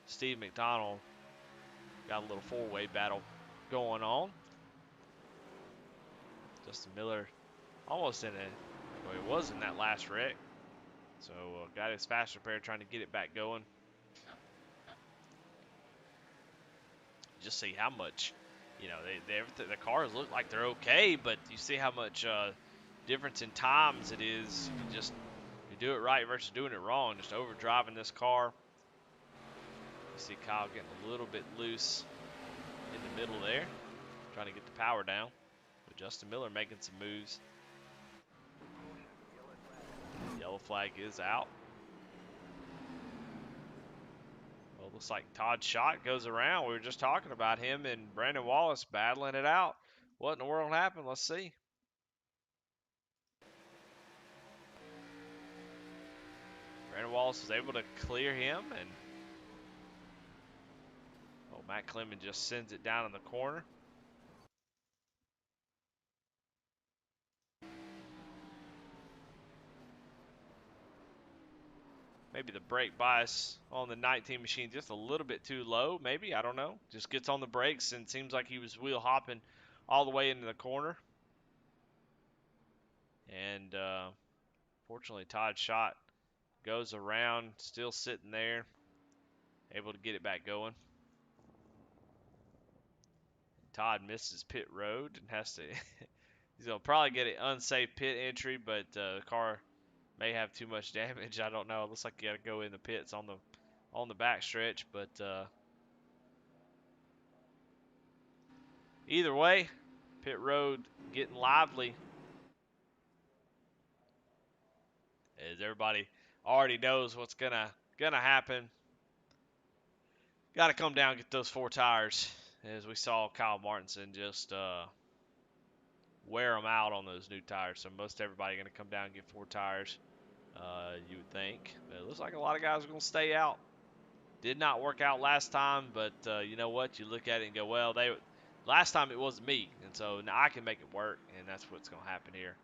Steve McDonald got a little four-way battle going on. Justin Miller almost he was in that last wreck. So got his fast repair, trying to get it back going. Just see how much, the cars look like they're okay, but you see how much difference in times it is. You do it right versus doing it wrong, just overdriving this car. You see Kyle getting a little bit loose in the middle there, trying to get the power down. But Justin Miller making some moves. Yellow flag is out. Well, looks like Todd Schott goes around. We were just talking about him and Brandon Wallace battling it out. What in the world happened? Let's see. Brandon Wallace was able to clear him, and Matt Clemens just sends it down in the corner. Maybe the brake bias on the 19 machine just a little bit too low, maybe. I don't know. Just gets on the brakes and seems like he was wheel hopping all the way into the corner. And fortunately, Todd Schott goes around, still sitting there, able to get it back going. Todd misses pit road and has to. He's going to probably get an unsafe pit entry, but the car may have too much damage. I don't know. It looks like you got to go in the pits on the back stretch, but either way, pit road getting lively. As everybody already knows what's gonna happen. Got to come down and get those 4 tires. As we saw Kyle Martinson just wear them out on those new tires. So most everybody going to come down and get 4 tires, you would think. But it looks like a lot of guys are going to stay out. Did not work out last time, but you know what? You look at it and go, well, last time it wasn't me, and so now I can make it work, and that's what's going to happen here.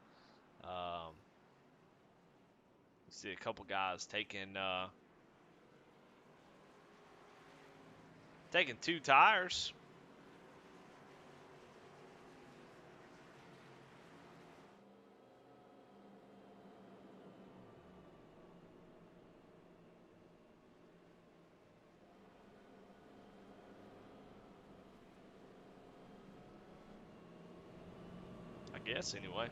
You see a couple guys taking 2 tires. I guess anyway.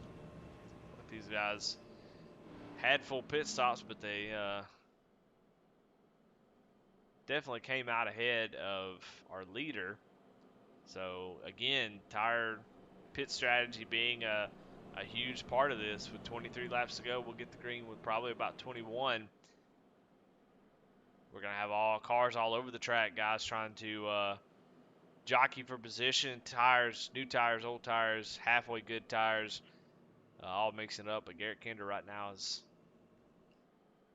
But these guys had full pit stops, but they definitely came out ahead of our leader. So again, tire pit strategy being a huge part of this. With 23 laps to go, we'll get the green with probably about 21. We're gonna have all cars all over the track, guys trying to jockey for position. Tires, new tires, old tires, halfway good tires, all mixing up. But Garrett Kinder right now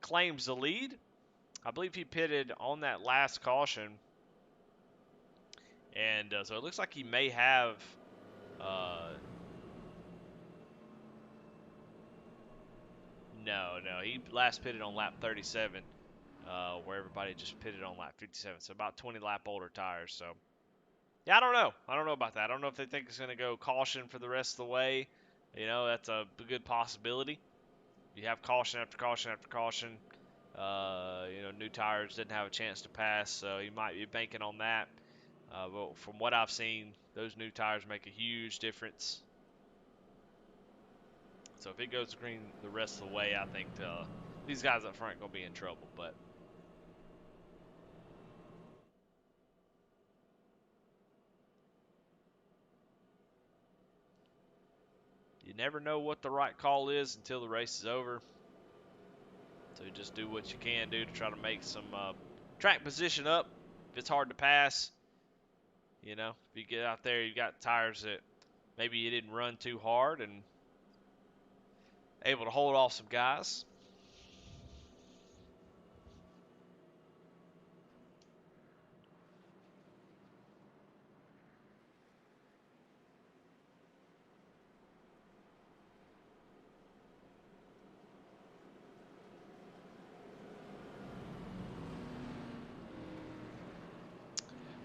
claims the lead. I believe he pitted on that last caution, and so it looks like he may have. No, he last pitted on lap 37, where everybody just pitted on lap 57. So about 20 lap older tires. So yeah, I don't know. I don't know about that. I don't know if they think it's going to go caution for the rest of the way. You know, that's a good possibility. You have caution after caution after caution. You know, new tires didn't have a chance to pass, so you might be banking on that. But from what I've seen, those new tires make a huge difference. So if it goes green the rest of the way, I think these guys up front are going to be in trouble. But you never know what the right call is until the race is over. So you just do what you can do to try to make some track position up. If it's hard to pass, you know, if you get out there, you got tires that maybe you didn't run too hard and able to hold off some guys.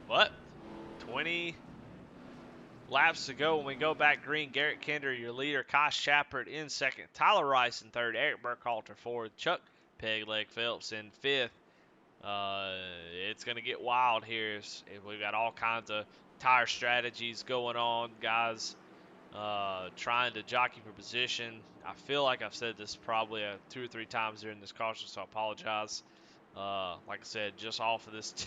But 20 laps to go when we go back green. Garrett Kinder, your leader. Kosh Shepard in second. Tyler Rice in third. Eric Burkhalter fourth. Chuck Pegleg Phelps in fifth. It's going to get wild here. We've got all kinds of tire strategies going on. Guys trying to jockey for position. I feel like I've said this probably 2 or 3 times during this caution, so I apologize. Like I said, just off of this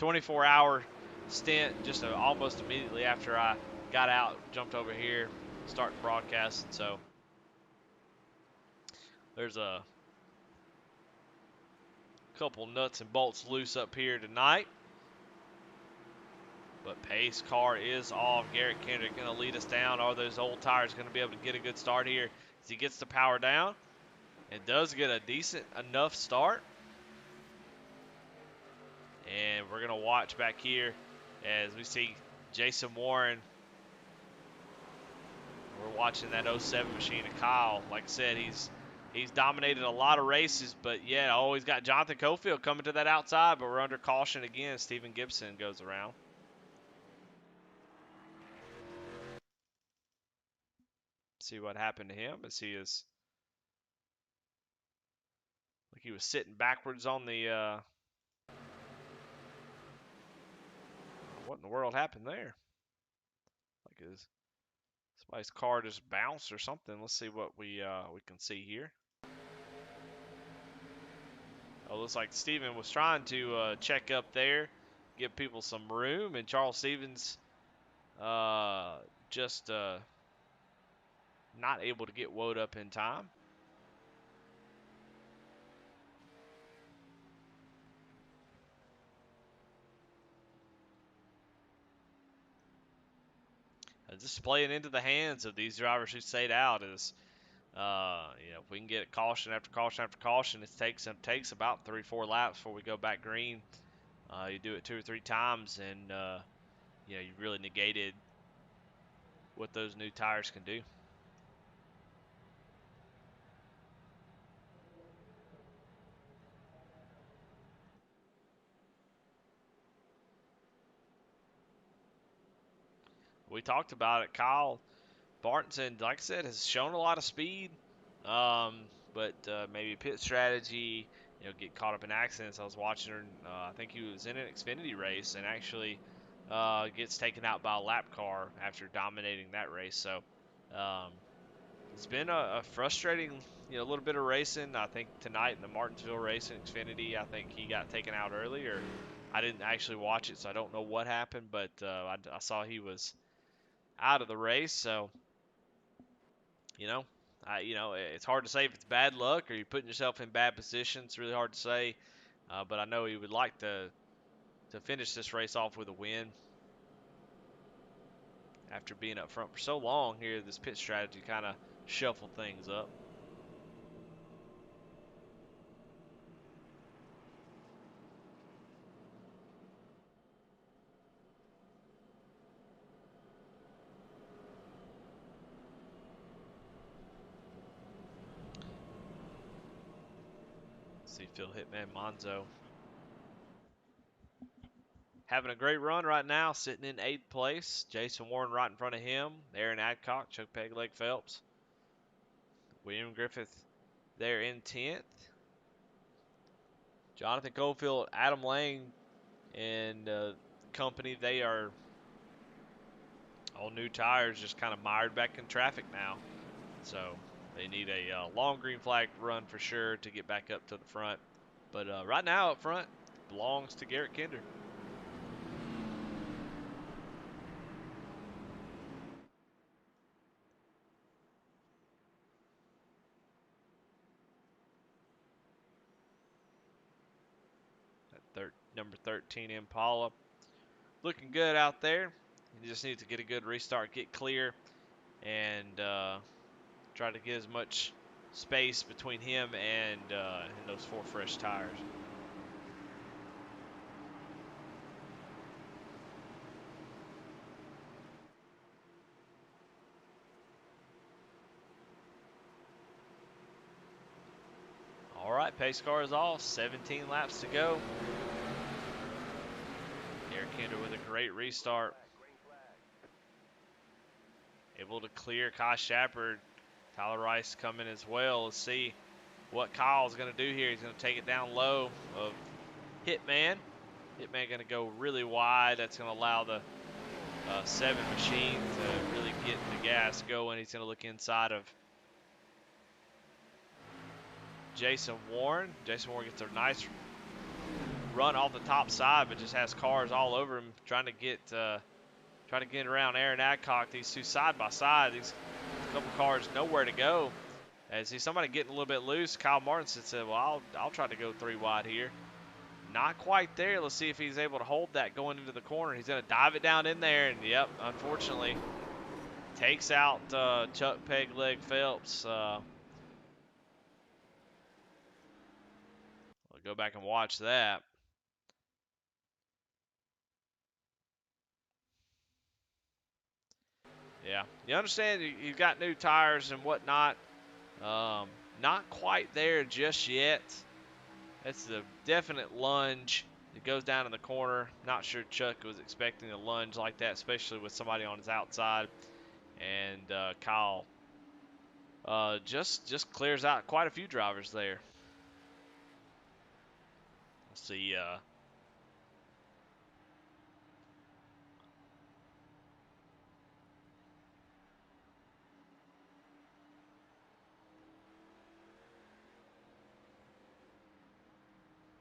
24-hour stint, just almost immediately after I got out, jumped over here, started broadcasting. So there's a couple nuts and bolts loose up here tonight. But pace car is off. Garrett Kendrick going to lead us down. Are those old tires going to be able to get a good start here as he gets the power down? And does get a decent enough start. And we're going to watch back here as we see Jason Warren. We're watching that 07 machine of Kyle. Like I said, he's dominated a lot of races, but yeah, always got Jonathan Cofield coming to that outside, but we're under caution again. Stephen Gibson goes around. See what happened to him as he is, like he was sitting backwards on the, what in the world happened there? Like somebody's car just bounced or something. Let's see what we can see here. Oh, looks like Steven was trying to check up there, give people some room, and Charles Stevens just not able to get woed up in time. Just playing into the hands of these drivers who stayed out is, if we can get caution after caution after caution, it takes about 3-4 laps before we go back green. You do it 2 or 3 times, and you really negated what those new tires can do. We talked about it. Kyle Bartonson, like I said, has shown a lot of speed, but maybe pit strategy, get caught up in accidents. I was watching her, I think he was in an Xfinity race and actually gets taken out by a lap car after dominating that race. So it's been a frustrating, little bit of racing. I think tonight in the Martinsville race in Xfinity, I think he got taken out early, or I didn't actually watch it, so I don't know what happened, but I saw he was out of the race. So it's hard to say if it's bad luck or you're putting yourself in bad positions. It's really hard to say, but I know he would like to finish this race off with a win after being up front for so long here. This pit strategy kind of shuffled things up. See Phil Hitman Monzo having a great run right now, sitting in 8th place. Jason Warren right in front of him. Aaron Adcock, Chuck Pegleg Phelps. William Griffith there in 10th. Jonathan Cofield, Adam Lang, and company, they are all new tires, just kind of mired back in traffic now. So they need a long green flag run for sure to get back up to the front. But right now up front belongs to Garrett Kinder. Number 13 Impala. Looking good out there. He just needs to get a good restart, get clear, and try to get as much space between him and those 4 fresh tires. All right, pace car is off. 17 laps to go. Garrett Kinder with a great restart. Able to clear Kai Shepard. Tyler Rice coming as well. Let's see what Kyle's going to do here. He's going to take it down low of Hitman. Hitman going to go really wide. That's going to allow the 7 machine to really get the gas going. He's going to look inside of Jason Warren. Jason Warren gets a nice run off the top side, but just has cars all over him trying to get Try to get around Aaron Adcock. These two side by side. These couple cars nowhere to go. As see somebody getting a little bit loose, Kyle Martinson said, well, I'll try to go 3 wide here. Not quite there. Let's see if he's able to hold that going into the corner. He's going to dive it down in there, and yep, unfortunately, takes out Chuck Pegleg Phelps. We'll go back and watch that. Yeah, you understand you've got new tires and whatnot. Not quite there just yet. That's a definite lunge. It goes down in the corner. Not sure Chuck was expecting a lunge like that, especially with somebody on his outside. And Kyle just clears out quite a few drivers there. Let's see.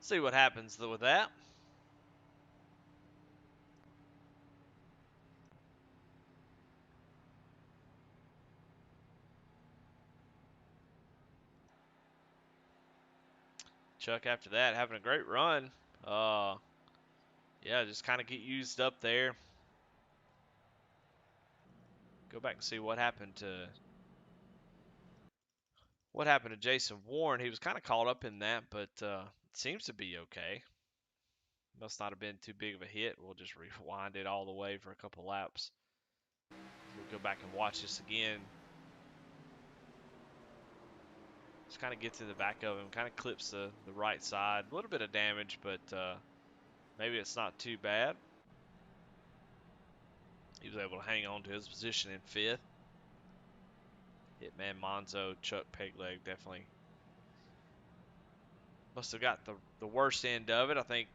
See what happens with that. Chuck after that having a great run. Yeah, just kind of get used up there. Go back and see what happened to Jason Warren. He was kind of caught up in that, but it seems to be okay. Must not have been too big of a hit. We'll just rewind it all the way for a couple laps. We'll go back and watch this again. Just kind of gets to the back of him, kind of clips the right side. A little bit of damage, but maybe it's not too bad. He was able to hang on to his position in 5th. Hitman Monzo, Chuck Pegleg definitely must have got the worst end of it. I think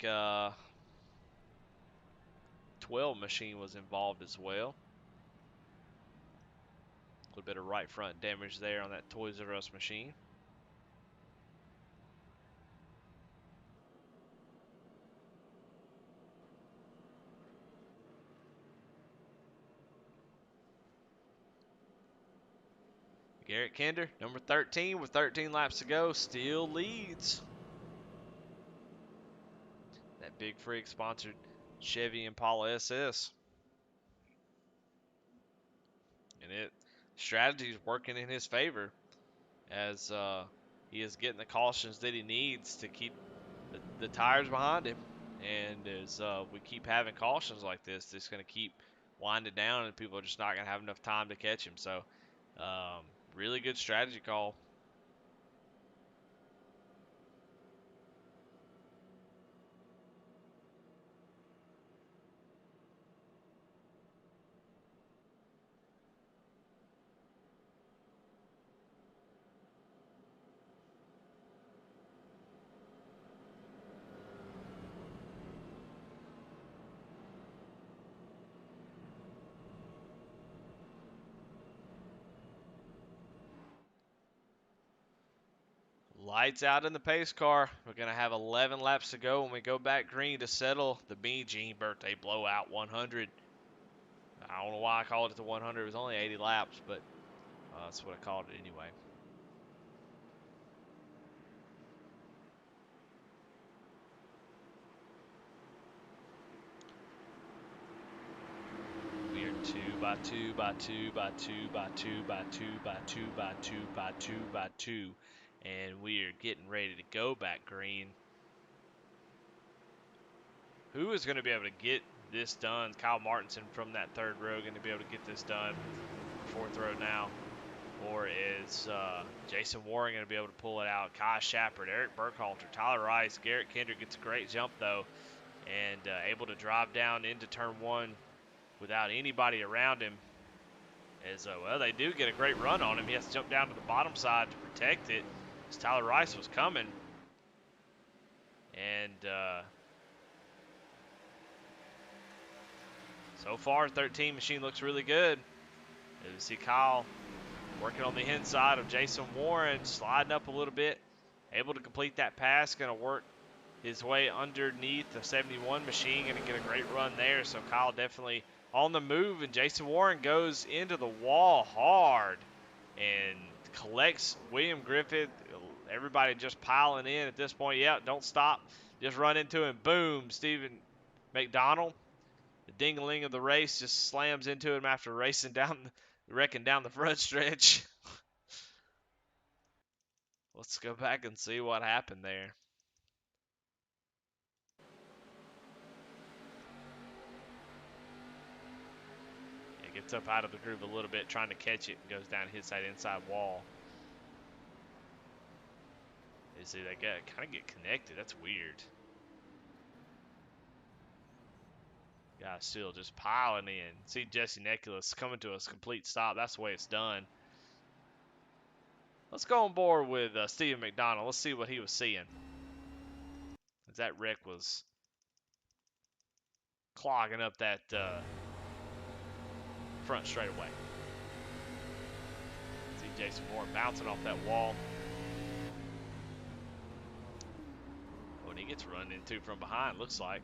12 machine was involved as well. A little bit of right front damage there on that Toys R Us machine. Garrett Kinder, number 13, with 13 laps to go, still leads. That Big Freak sponsored Chevy Impala SS. And strategy is working in his favor as he is getting the cautions that he needs to keep the tires behind him. And as we keep having cautions like this, it's going to keep winding down and people are just not going to have enough time to catch him. So really good strategy call. Lights out in the pace car. We're going to have 11 laps to go when we go back green to settle the Mean Gene birthday blowout 100. I don't know why I called it the 100. It was only 80 laps, but that's what I called it anyway. We are 2 by 2 by 2 by 2 by 2 by 2 by 2 by 2 by 2 by 2. And we are getting ready to go back green. Who is going to be able to get this done? Kyle Martinson from that 3rd row going to be able to get this done. 4th row now. Or is Jason Warren going to be able to pull it out? Kai Shepard, Eric Burkhalter, Tyler Rice, Garrett Kinder gets a great jump though. And able to drive down into turn 1 without anybody around him. As well, they do get a great run on him. He has to jump down to the bottom side to protect it as Tyler Rice was coming. And so far, 13 machine looks really good. As you see Kyle working on the inside of Jason Warren, sliding up a little bit, able to complete that pass, going to work his way underneath the 71 machine, going to get a great run there. So Kyle definitely on the move, and Jason Warren goes into the wall hard and collects William Griffith. Everybody just piling in at this point. Yeah, don't stop. Just run into him. Boom. Stephen McDonald, the ding-a-ling of the race, just slams into him after wrecking down the front stretch. Let's go back and see what happened there. It gets up out of the groove a little bit, trying to catch it, and goes down and hits that inside wall. You see, they kind of get connected. That's weird. Guys still just piling in. See Jesse Nicholas coming to a complete stop. That's the way it's done. Let's go on board with Stephen McDonald. Let's see what he was seeing. As that wreck was clogging up that front straightaway. See Jason Warren bouncing off that wall. When he gets run into from behind, looks like.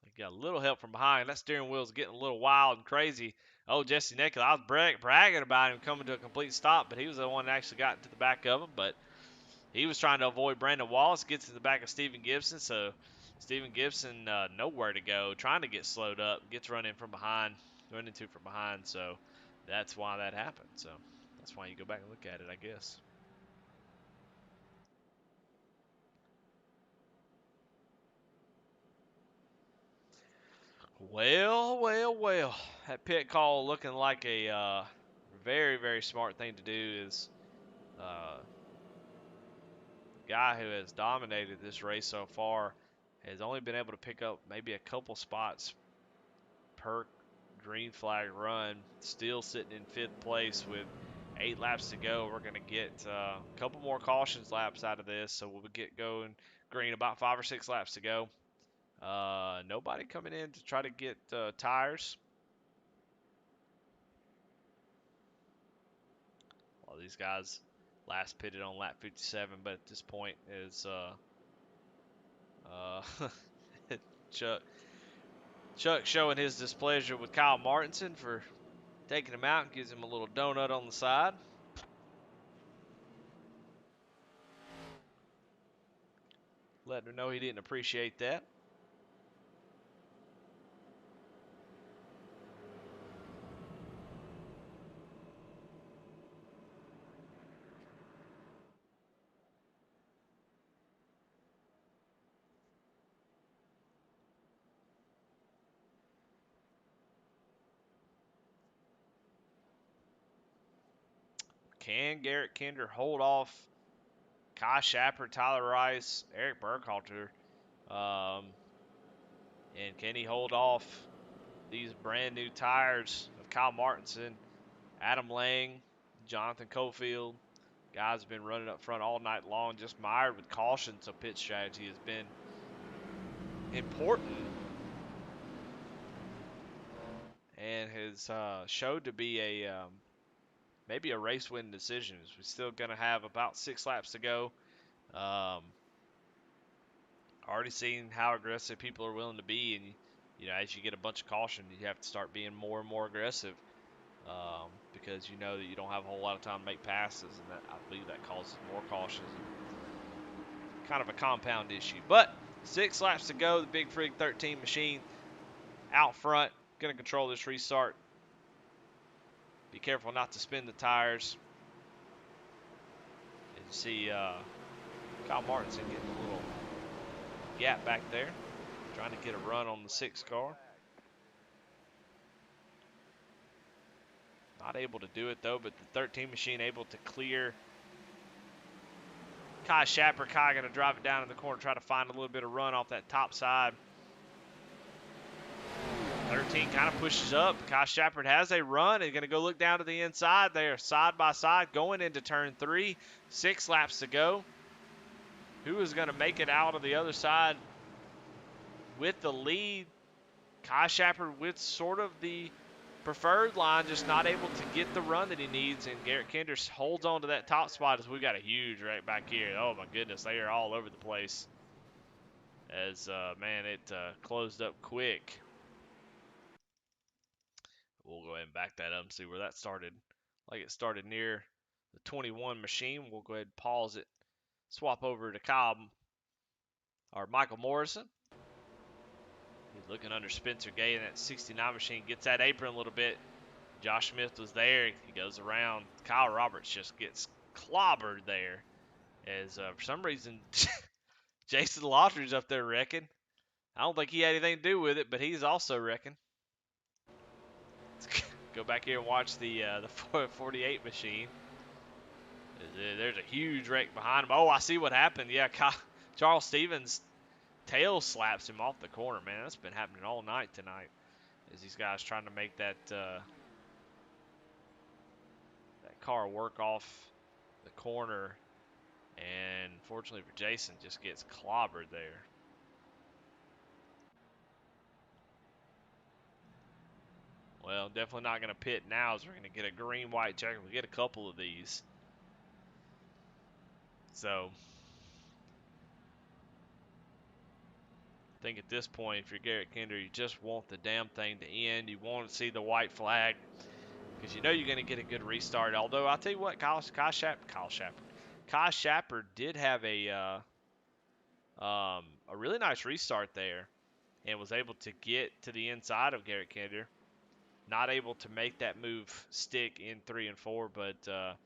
He got a little help from behind. That steering wheel's getting a little wild and crazy. Oh, Jesse Nicholas, I was bragging about him coming to a complete stop, but he was the one that actually got into the back of him. But he was trying to avoid Brandon Wallace, gets in the back of Stephen Gibson, so Stephen Gibson nowhere to go, trying to get slowed up, gets run into from behind, so that's why that happened. So that's why you go back and look at it, I guess. Well, that pit call looking like a very, very smart thing to do is guy who has dominated this race so far has only been able to pick up maybe a couple spots per green flag run, still sitting in 5th place with 8 laps to go. We're going to get a couple more cautions laps out of this, so we'll get going green about 5 or 6 laps to go. Nobody coming in to try to get tires. Well, these guys last pitted on lap 57, but at this point is Chuck showing his displeasure with Kyle Martinson for taking him out and gives him a little donut on the side. Letting him know he didn't appreciate that. Can Garrett Kinder hold off Kai Shapper, Tyler Rice, Eric Burkhalter? And can he hold off these brand new tires of Kyle Martinson, Adam Lang, Jonathan Cofield? Guys have been running up front all night long, just mired with caution, so pit strategy has been important and has showed to be a maybe a race-win decision. We're still going to have about 6 laps to go. Already seen how aggressive people are willing to be, and as you get a bunch of caution, you have to start being more and more aggressive because you know that you don't have a whole lot of time to make passes, and that I believe that causes more cautions. Kind of a compound issue, but 6 laps to go. The Big Frig 13 machine out front, going to control this restart. Be careful not to spin the tires. And you see Kyle Martinson getting a little gap back there, trying to get a run on the 6 car. Not able to do it though, but the 13 machine able to clear Kai Shapper. Kai going to drive it down in the corner, try to find a little bit of run off that top side. 13 kind of pushes up. Kai Shepard has a run. He's going to go look down to the inside. They are side by side going into turn 3. 6 laps to go. Who is going to make it out of the other side with the lead? Kai Shepard with sort of the preferred line, just not able to get the run that he needs. And Garrett Kenders holds on to that top spot as we got a huge wreck back here. Oh my goodness, they are all over the place. as, man, it closed up quick. We'll go ahead and back that up and see where that started. Like it started near the 21 machine. We'll go ahead and pause it. Swap over to Kyle or Michael Morrison. He's looking under Spencer Gay in that 69 machine. Gets that apron a little bit. Josh Smith was there. He goes around. Kyle Roberts just gets clobbered there. As for some reason, Jason Lautry's up there wrecking. I don't think he had anything to do with it, but he's also wrecking. Let's go back here and watch the 48 machine. There's a huge wreck behind him. Oh, I see what happened. Yeah, Charles Stevens tail slaps him off the corner, man. That's been happening all night tonight as these guys trying to make that car work off the corner. And fortunately for Jason, just gets clobbered there. Well, definitely not going to pit now as we're going to get a green-white checker. We get a couple of these. So, I think at this point, if you're Garrett Kinder, you just want the damn thing to end. You want to see the white flag because you know you're going to get a good restart. Although, I'll tell you what, Kyle Shapper did have a really nice restart there and was able to get to the inside of Garrett Kinder. Not able to make that move stick in 3 and 4, but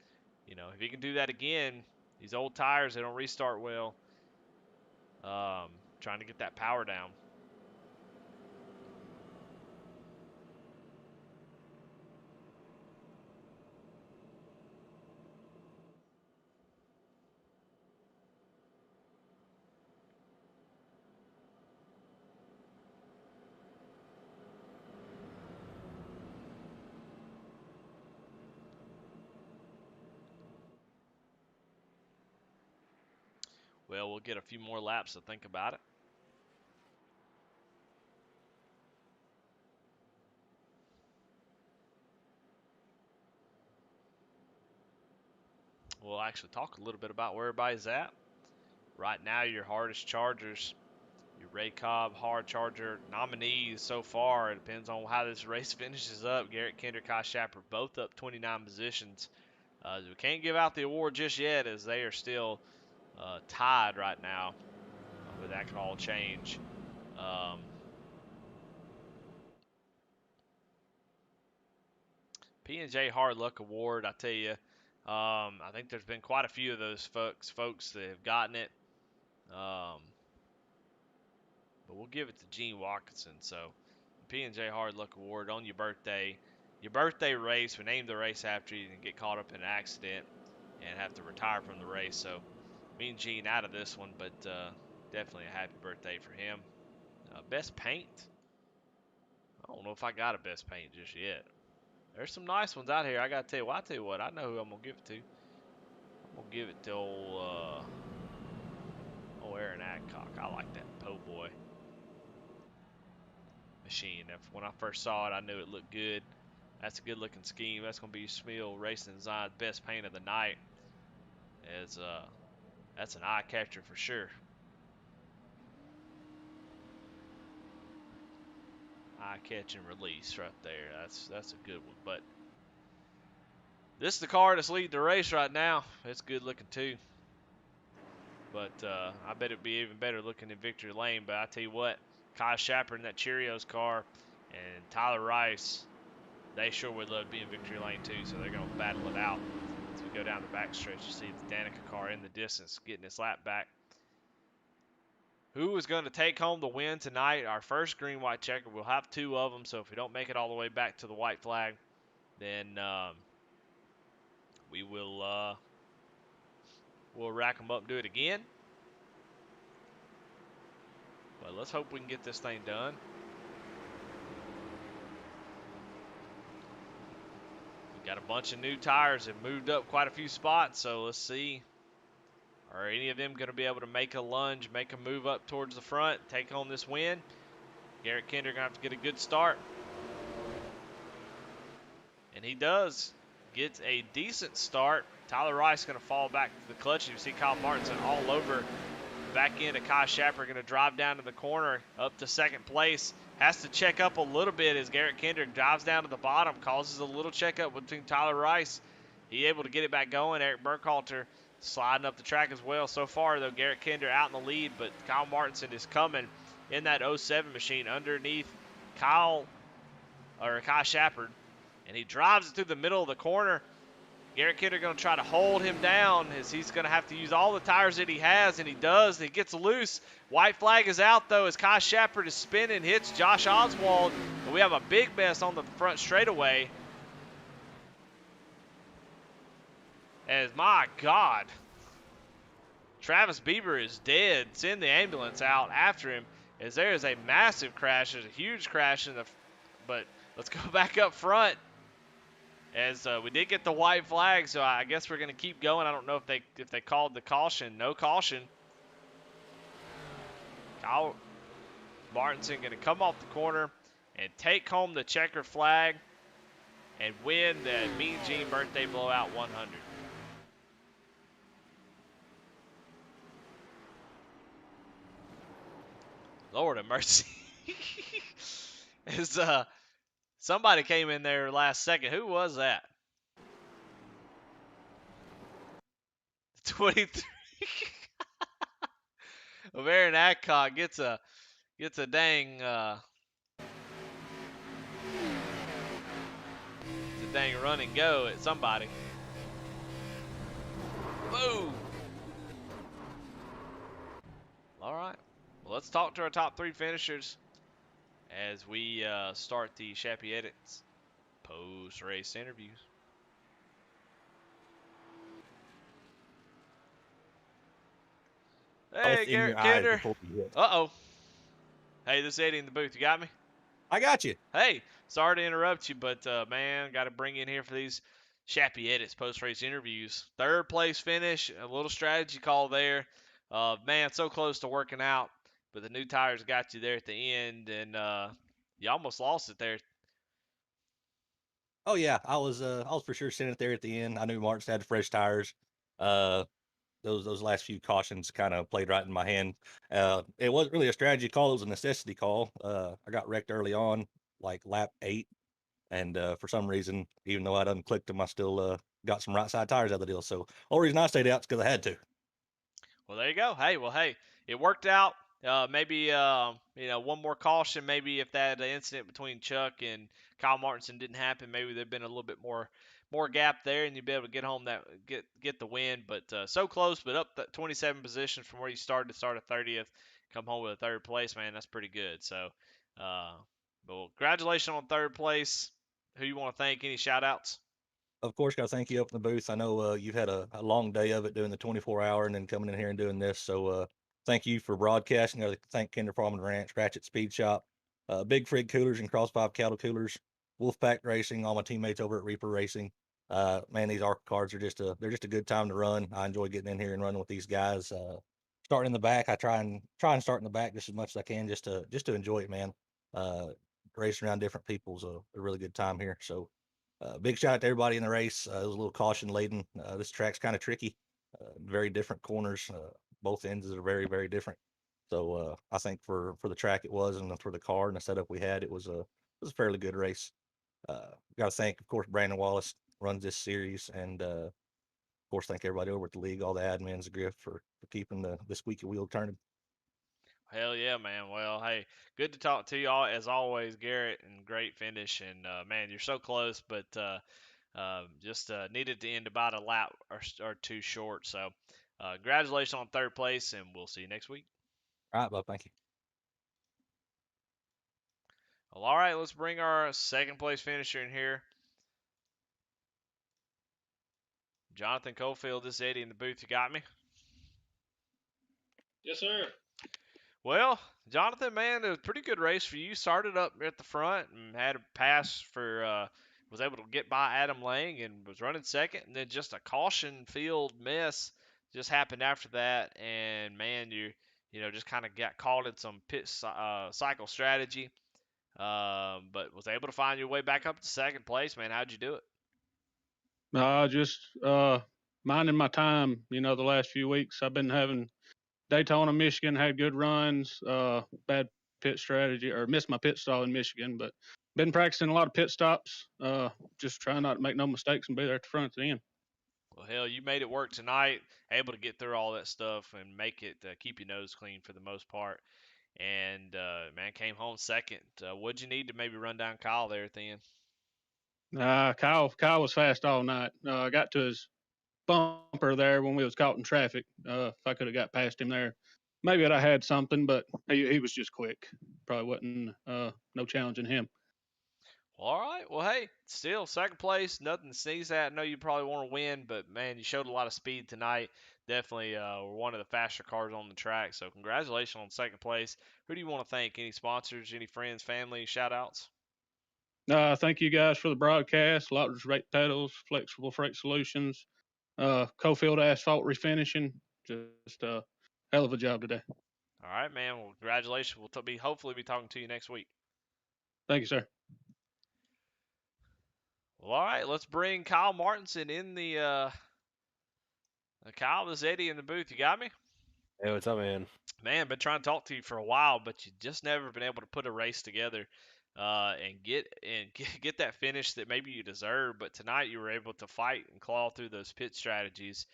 you know, if he can do that again, these old tires, they don't restart well. Trying to get that power down. Well, we'll get a few more laps to think about it. We'll actually talk a little bit about where everybody's at. Right now, your hardest chargers, your Ray Cobb hard charger nominees so far, it depends on how this race finishes up. Garrett Kinder, Kai Shapper, both up 29 positions. We can't give out the award just yet as they are still tied right now, but that can all change. P&J Hard Luck Award, I tell you, I think there's been quite a few of those folks that have gotten it. But we'll give it to Gene Watkinson. So, P&J Hard Luck Award on your birthday race. We named the race after you and get caught up in an accident and have to retire from the race. So, me and Gene out of this one, but definitely a happy birthday for him. Best paint? I don't know if I got a best paint just yet. There's some nice ones out here. I got to tell you, I know who I'm going to give it to. I'm going to give it to old Aaron Adcock. I like that po' boy machine. When I first saw it, I knew it looked good. That's a good looking scheme. That's going to be Smil Racing Design's best paint of the night. That's an eye catcher for sure. Eye catch and release right there. That's a good one. But this is the car that's leading the race right now. It's good looking too. But I bet it'd be even better looking in victory lane. But I tell you what, Kyle Shapper in that Cheerios car and Tyler Rice, they sure would love to be in victory lane too. So they're going to battle it out as we go down the backstretch. You see the Danica car in the distance getting its lap back. Who is going to take home the win tonight? Our first green-white checker. We'll have 2 of them. So if we don't make it all the way back to the white flag, then we will we'll rack them up and do it again. But let's hope we can get this thing done. We got a bunch of new tires that moved up quite a few spots, so let's see. Are any of them going to be able to make a lunge, make a move up towards the front, take home this win? Garrett Kinder going to have to get a good start. And he does. Gets a decent start. Tyler Rice going to fall back to the clutch. You see Kyle Martinson all over back into Kai Shapper, going to drive down to the corner, up to second place. Has to check up a little bit as Garrett Kendrick drives down to the bottom, causes a little checkup between Tyler Rice. He able to get it back going. Eric Burkhalter sliding up the track as well. So far, though, Garrett Kendrick out in the lead, but Kyle Martinson is coming in that 07 machine underneath Kai Shepard, and he drives it through the middle of the corner. Garrett Kidder going to try to hold him down as he's going to have to use all the tires that he has, and he does. He gets loose. White flag is out, though, as Kai Shepard is spinning, hits Josh Oswald, and we have a big mess on the front straightaway. As, my God, Travis Bieber is dead. Send the ambulance out after him as there is a massive crash. There's a huge crash but let's go back up front. As we did get the white flag, so I guess we're going to keep going. I don't know if they called the caution. No caution. Kyle Martinson going to come off the corner and take home the checker flag and win the Mean Gene Birthday Blowout 100. Lord of mercy. As somebody came in there last second. Who was that? 23. Well, Aaron Adcock gets a dang run and go at somebody. Boom. All right. Well, let's talk to our top three finishers as we start the Shappy Edits post-race interviews. Hey, In your Garrett eyes Kinder. before you hit. Uh-oh. Hey, this is Eddie in the booth. You got me? I got you. Hey, sorry to interrupt you, but man, got to bring you in here for these Shappy Edits post-race interviews. Third place finish, a little strategy call there. Man, so close to working out, but the new tires got you there at the end, and you almost lost it there. Oh yeah, I was for sure sitting it there at the end. I knew Martin's had fresh tires. Uh, those last few cautions kind of played right in my hand. It wasn't really a strategy call; it was a necessity call. I got wrecked early on, like lap 8, and for some reason, even though I done clicked them, I still got some right side tires out of the deal. So, only reason I stayed out is because I had to. Well, there you go. Hey, it worked out. Maybe one more caution. Maybe if that incident between Chuck and Kyle Martinson didn't happen, maybe there'd been a little bit more gap there, and you'd be able to get home get the win. But so close, but up 27 positions from where you started to start at 30th, come home with a third place, man. That's pretty good. So, well, congratulations on third place. Who you want to thank? Any shout outs? Of course, got to thank you up in the booth. I know you've had a long day of it doing the 24-hour and then coming in here and doing this. So thank you for broadcasting. I thank Kinder Farm and Ranch, Ratchet Speed Shop, Big Frig Coolers and Cross 5 Cattle Coolers, Wolfpack Racing, all my teammates over at Reaper Racing. Man, these Arca cars are they're just a good time to run. I enjoy getting in here and running with these guys. Starting in the back, I try and start in the back just as much as I can just to enjoy it, man. Uh, Racing around different people's a really good time here. So big shout out to everybody in the race. It was a little caution laden. This track's kind of tricky. Very different corners. Both ends are very, very different. So I think for the track it was, and for the car and the setup we had, it was a fairly good race. Got to thank, of course, Brandon Wallace runs this series, and of course thank everybody over at the league, all the admins, the Griff for keeping the squeaky wheel turning. Hell yeah, man. Well, hey, good to talk to you all as always, Garrett, and great finish. And man, you're so close, but just needed to end about a lap or two short. So, congratulations on third place, and we'll see you next week. All right, Bob. Thank you. Well, all right, let's bring our second place finisher in here. Jonathan Cofield, this is Eddie in the booth. You got me? Yes, sir. Well, Jonathan, man, it was a pretty good race for you. Started up at the front and had a pass for, was able to get by Adam Lang and was running second. And then just a caution field miss just happened after that. And man, just kind of got caught in some pit cycle strategy. But was able to find your way back up to second place, man. How'd you do it? Just minding my time. The last few weeks I've been having Daytona, Michigan had good runs. Bad pit strategy, or missed my pit stall in Michigan, but been practicing a lot of pit stops. Just trying not to make no mistakes and be there at the front at the end. Well, hell, you made it work tonight, able to get through all that stuff and make it keep your nose clean for the most part. And man, came home second. What'd you need to maybe run down Kyle there at the end? Kyle was fast all night. I got to his bumper there when we was caught in traffic. If I could have got past him there, maybe I'd have had something. But he was just quick. Probably wasn't no challenging him. Well, all right. Well, hey, still second place, nothing to sneeze at. I know you probably want to win, but man, you showed a lot of speed tonight. Definitely were one of the faster cars on the track. So congratulations on second place. Who do you want to thank? Any sponsors, any friends, family, shout outs? Thank you guys for the broadcast. Lottridge Brake Pedals, Flexible Freight Solutions, Cofield Asphalt Refinishing. Just a hell of a job today. All right, man. Well, congratulations. We'll hopefully be talking to you next week. Thank you, sir. Well, all right. Let's bring Kyle Martinson in the. Kyle, this is Eddie in the booth. You got me? Hey, what's up, man? Man, been trying to talk to you for a while, but you just never been able to put a race together and get that finish that maybe you deserve. But tonight you were able to fight and claw through those pit strategies.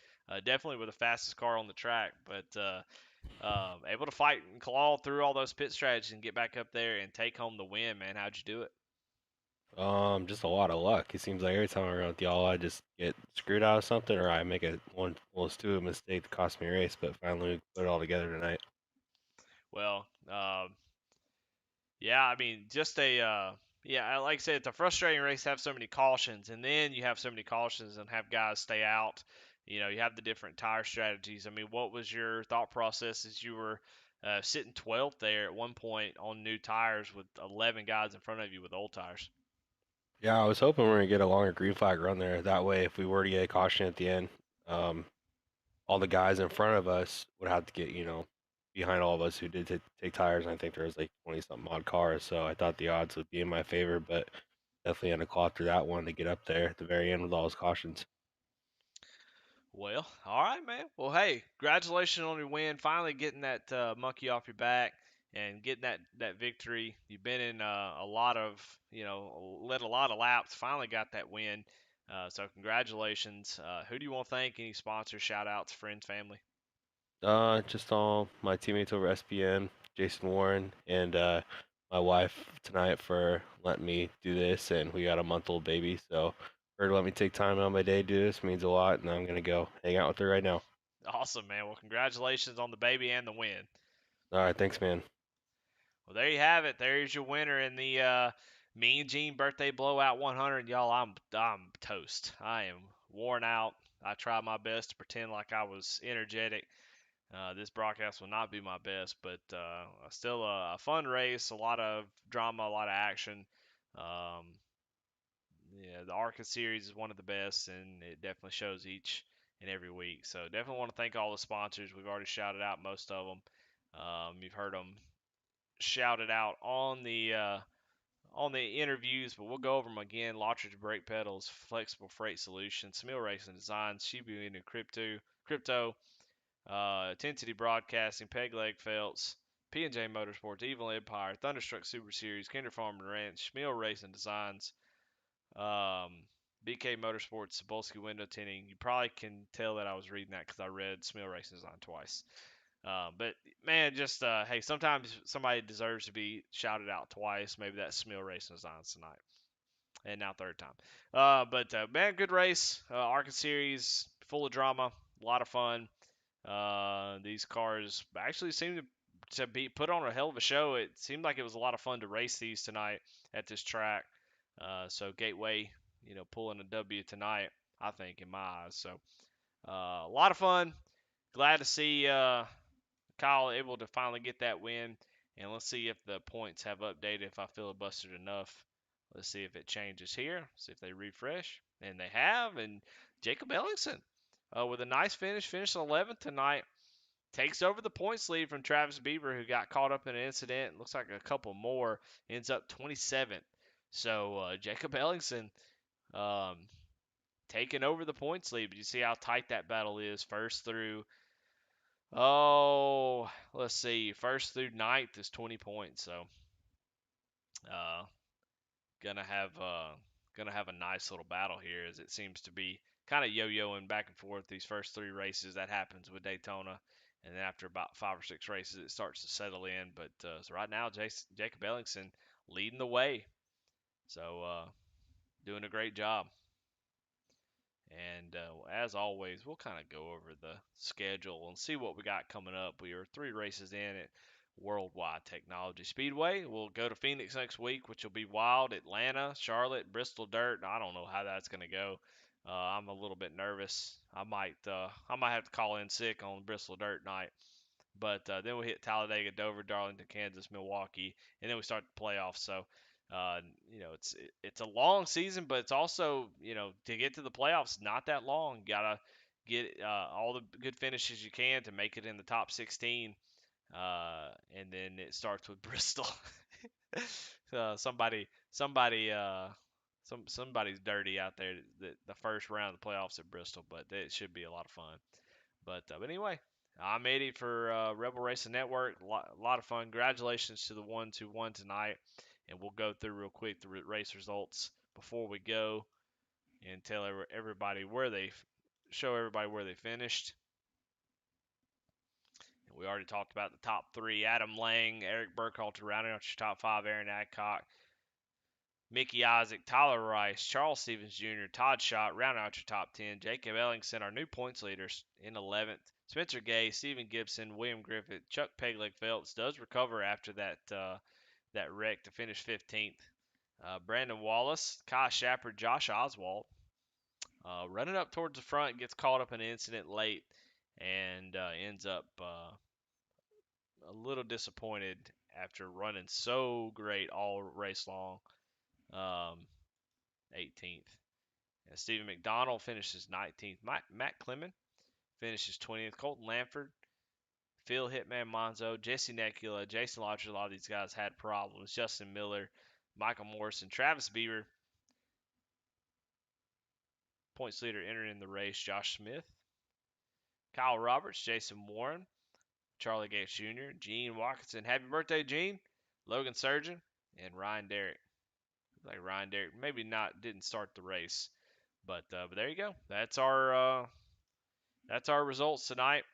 Definitely with the fastest car on the track, but able to fight and claw through all those pit strategies and get back up there and take home the win, man. How'd you do it? Just a lot of luck. It seems like every time I run with y'all, I just get screwed out of something, or I make a mistake that cost me a race. But finally, we put it all together tonight. Well, yeah, I mean, just yeah, like I said, it's a frustrating race to have so many cautions, and then you have so many cautions and have guys stay out. You know, you have the different tire strategies. I mean, what was your thought process as you were sitting 12th there at one point on new tires with 11 guys in front of you with old tires? Yeah, I was hoping we are gonna get a longer green flag run there. That way, if we were to get a caution at the end, um, all the guys in front of us would have to get, behind all of us who did take tires. And I think there was like 20 something odd cars, so I thought the odds would be in my favor, but definitely had to claw through that one to get up there at the very end with all those cautions. Well, all right, man. Well, hey, congratulations on your win. Finally getting that monkey off your back and getting that victory. You've been in a lot of, led a lot of laps. Finally got that win. So congratulations. Who do you want to thank? Any sponsors, shout outs, friends, family? Just all my teammates over SPM, Jason Warren, and my wife tonight for letting me do this. And we got a month-old baby, so her to let me take time out of my day to do this means a lot. And I'm gonna go hang out with her right now. Awesome, man. Well, congratulations on the baby and the win. All right, thanks, man. Well, there you have it. There's your winner in the Mean Gene Birthday Blowout 100. Y'all, I'm toast. I am worn out. I tried my best to pretend like I was energetic. This broadcast will not be my best, but still a fun race, a lot of drama, a lot of action. Um, yeah, the Arca series is one of the best, and it definitely shows each and every week. So definitely want to thank all the sponsors. We've already shouted out most of them. You've heard them shouted out on the interviews, but we'll go over them again. Lottridge Brake Pedals, Flexible Freight Solutions, Smil Racing Designs, Shibu into Crypto, Intensity Broadcasting, Peg Leg Felts, P&J Motorsports, Evil Empire, Thunderstruck Super Series, Kinder Farm and Ranch, Smil Racing Designs, BK Motorsports, Sabulski Window Tinting. You probably can tell that I was reading that because I read Smil Racing Design twice. But man, just hey, sometimes somebody deserves to be shouted out twice. Maybe that's Smil Racing Designs tonight, and now third time. But man, good race. Arca Series, full of drama, a lot of fun. These cars actually seem to be put on a hell of a show. It seemed like it was a lot of fun to race these tonight at this track. So Gateway, pulling a W tonight, I think, in my eyes. So a lot of fun. Glad to see Kyle able to finally get that win. And let's see if the points have updated, if I filibustered enough. Let's see if it changes here. See if they refresh. And they have. And Jacob Ellingson with a nice finish, finished 11th tonight. Takes over the points lead from Travis Bieber, who got caught up in an incident. Looks like a couple more. Ends up 27th. So Jacob Ellingson taking over the points lead. But you see how tight that battle is first through Oh, let's see. First through ninth is 20 points, so uh, gonna have uh, gonna have a nice little battle here, as it seems to be kind of yo-yoing back and forth these first three races. That happens with Daytona, and then after about 5 or 6 races, it starts to settle in. But so right now, Jacob Ellingson leading the way, so doing a great job. And as always, we'll kind of go over the schedule and see what we got coming up. We are 3 races in at Worldwide Technology Speedway. We'll go to Phoenix next week, which will be wild. Atlanta, Charlotte, Bristol Dirt. I don't know how that's going to go. I'm a little bit nervous. I might have to call in sick on Bristol Dirt night. But then we hit Talladega, Dover, Darlington, Kansas, Milwaukee, and then we start the playoffs. So, uh, it's a long season, but it's also, to get to the playoffs, not that long. You gotta get all the good finishes you can to make it in the top 16, and then it starts with Bristol. Somebody's dirty out there. The first round of the playoffs at Bristol, but it should be a lot of fun. But anyway, I'm Eddie for Rebel Racing Network. A lot of fun. Congratulations to the ones who won tonight. And we'll go through real quick the race results before we go and tell everybody show everybody where they finished. And we already talked about the top 3: Adam Lang, Eric Burkhalter rounding out your top 5, Aaron Adcock, Mickey Isaac, Tyler Rice, Charles Stevens Jr., Todd Schott rounding out your top 10. Jacob Ellingson, our new points leaders, in 11th. Spencer Gay, Stephen Gibson, William Griffith, Chuck Pegleg Phelps does recover after that wreck to finish 15th. Brandon Wallace, Kai Shapard, Josh Oswald running up towards the front, gets caught up in an incident late, and ends up a little disappointed after running so great all race long. 18th. And Stephen McDonald finishes 19th. Matt Clement finishes 20th. Colton Lanford, Phil Hitman Monzo, Jesse Necula, Jason Lodger. A lot of these guys had problems. Justin Miller, Michael Morrison, Travis Beaver. Points leader entering the race, Josh Smith, Kyle Roberts, Jason Warren, Charlie Gates Jr., Gene Watkinson. Happy birthday, Gene. Logan Surgeon, and Ryan Derrick. Like Ryan Derrick, maybe didn't start the race, but there you go. That's our results tonight.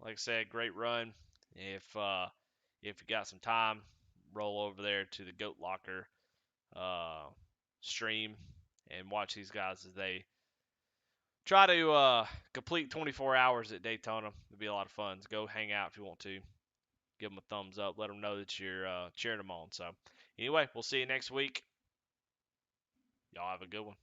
Like I said, great run. If you got some time, roll over there to the Goat Locker stream and watch these guys as they try to complete 24 hours at Daytona. It'll be a lot of fun. So go hang out if you want to. Give them a thumbs up. Let them know that you're cheering them on. So anyway, we'll see you next week. Y'all have a good one.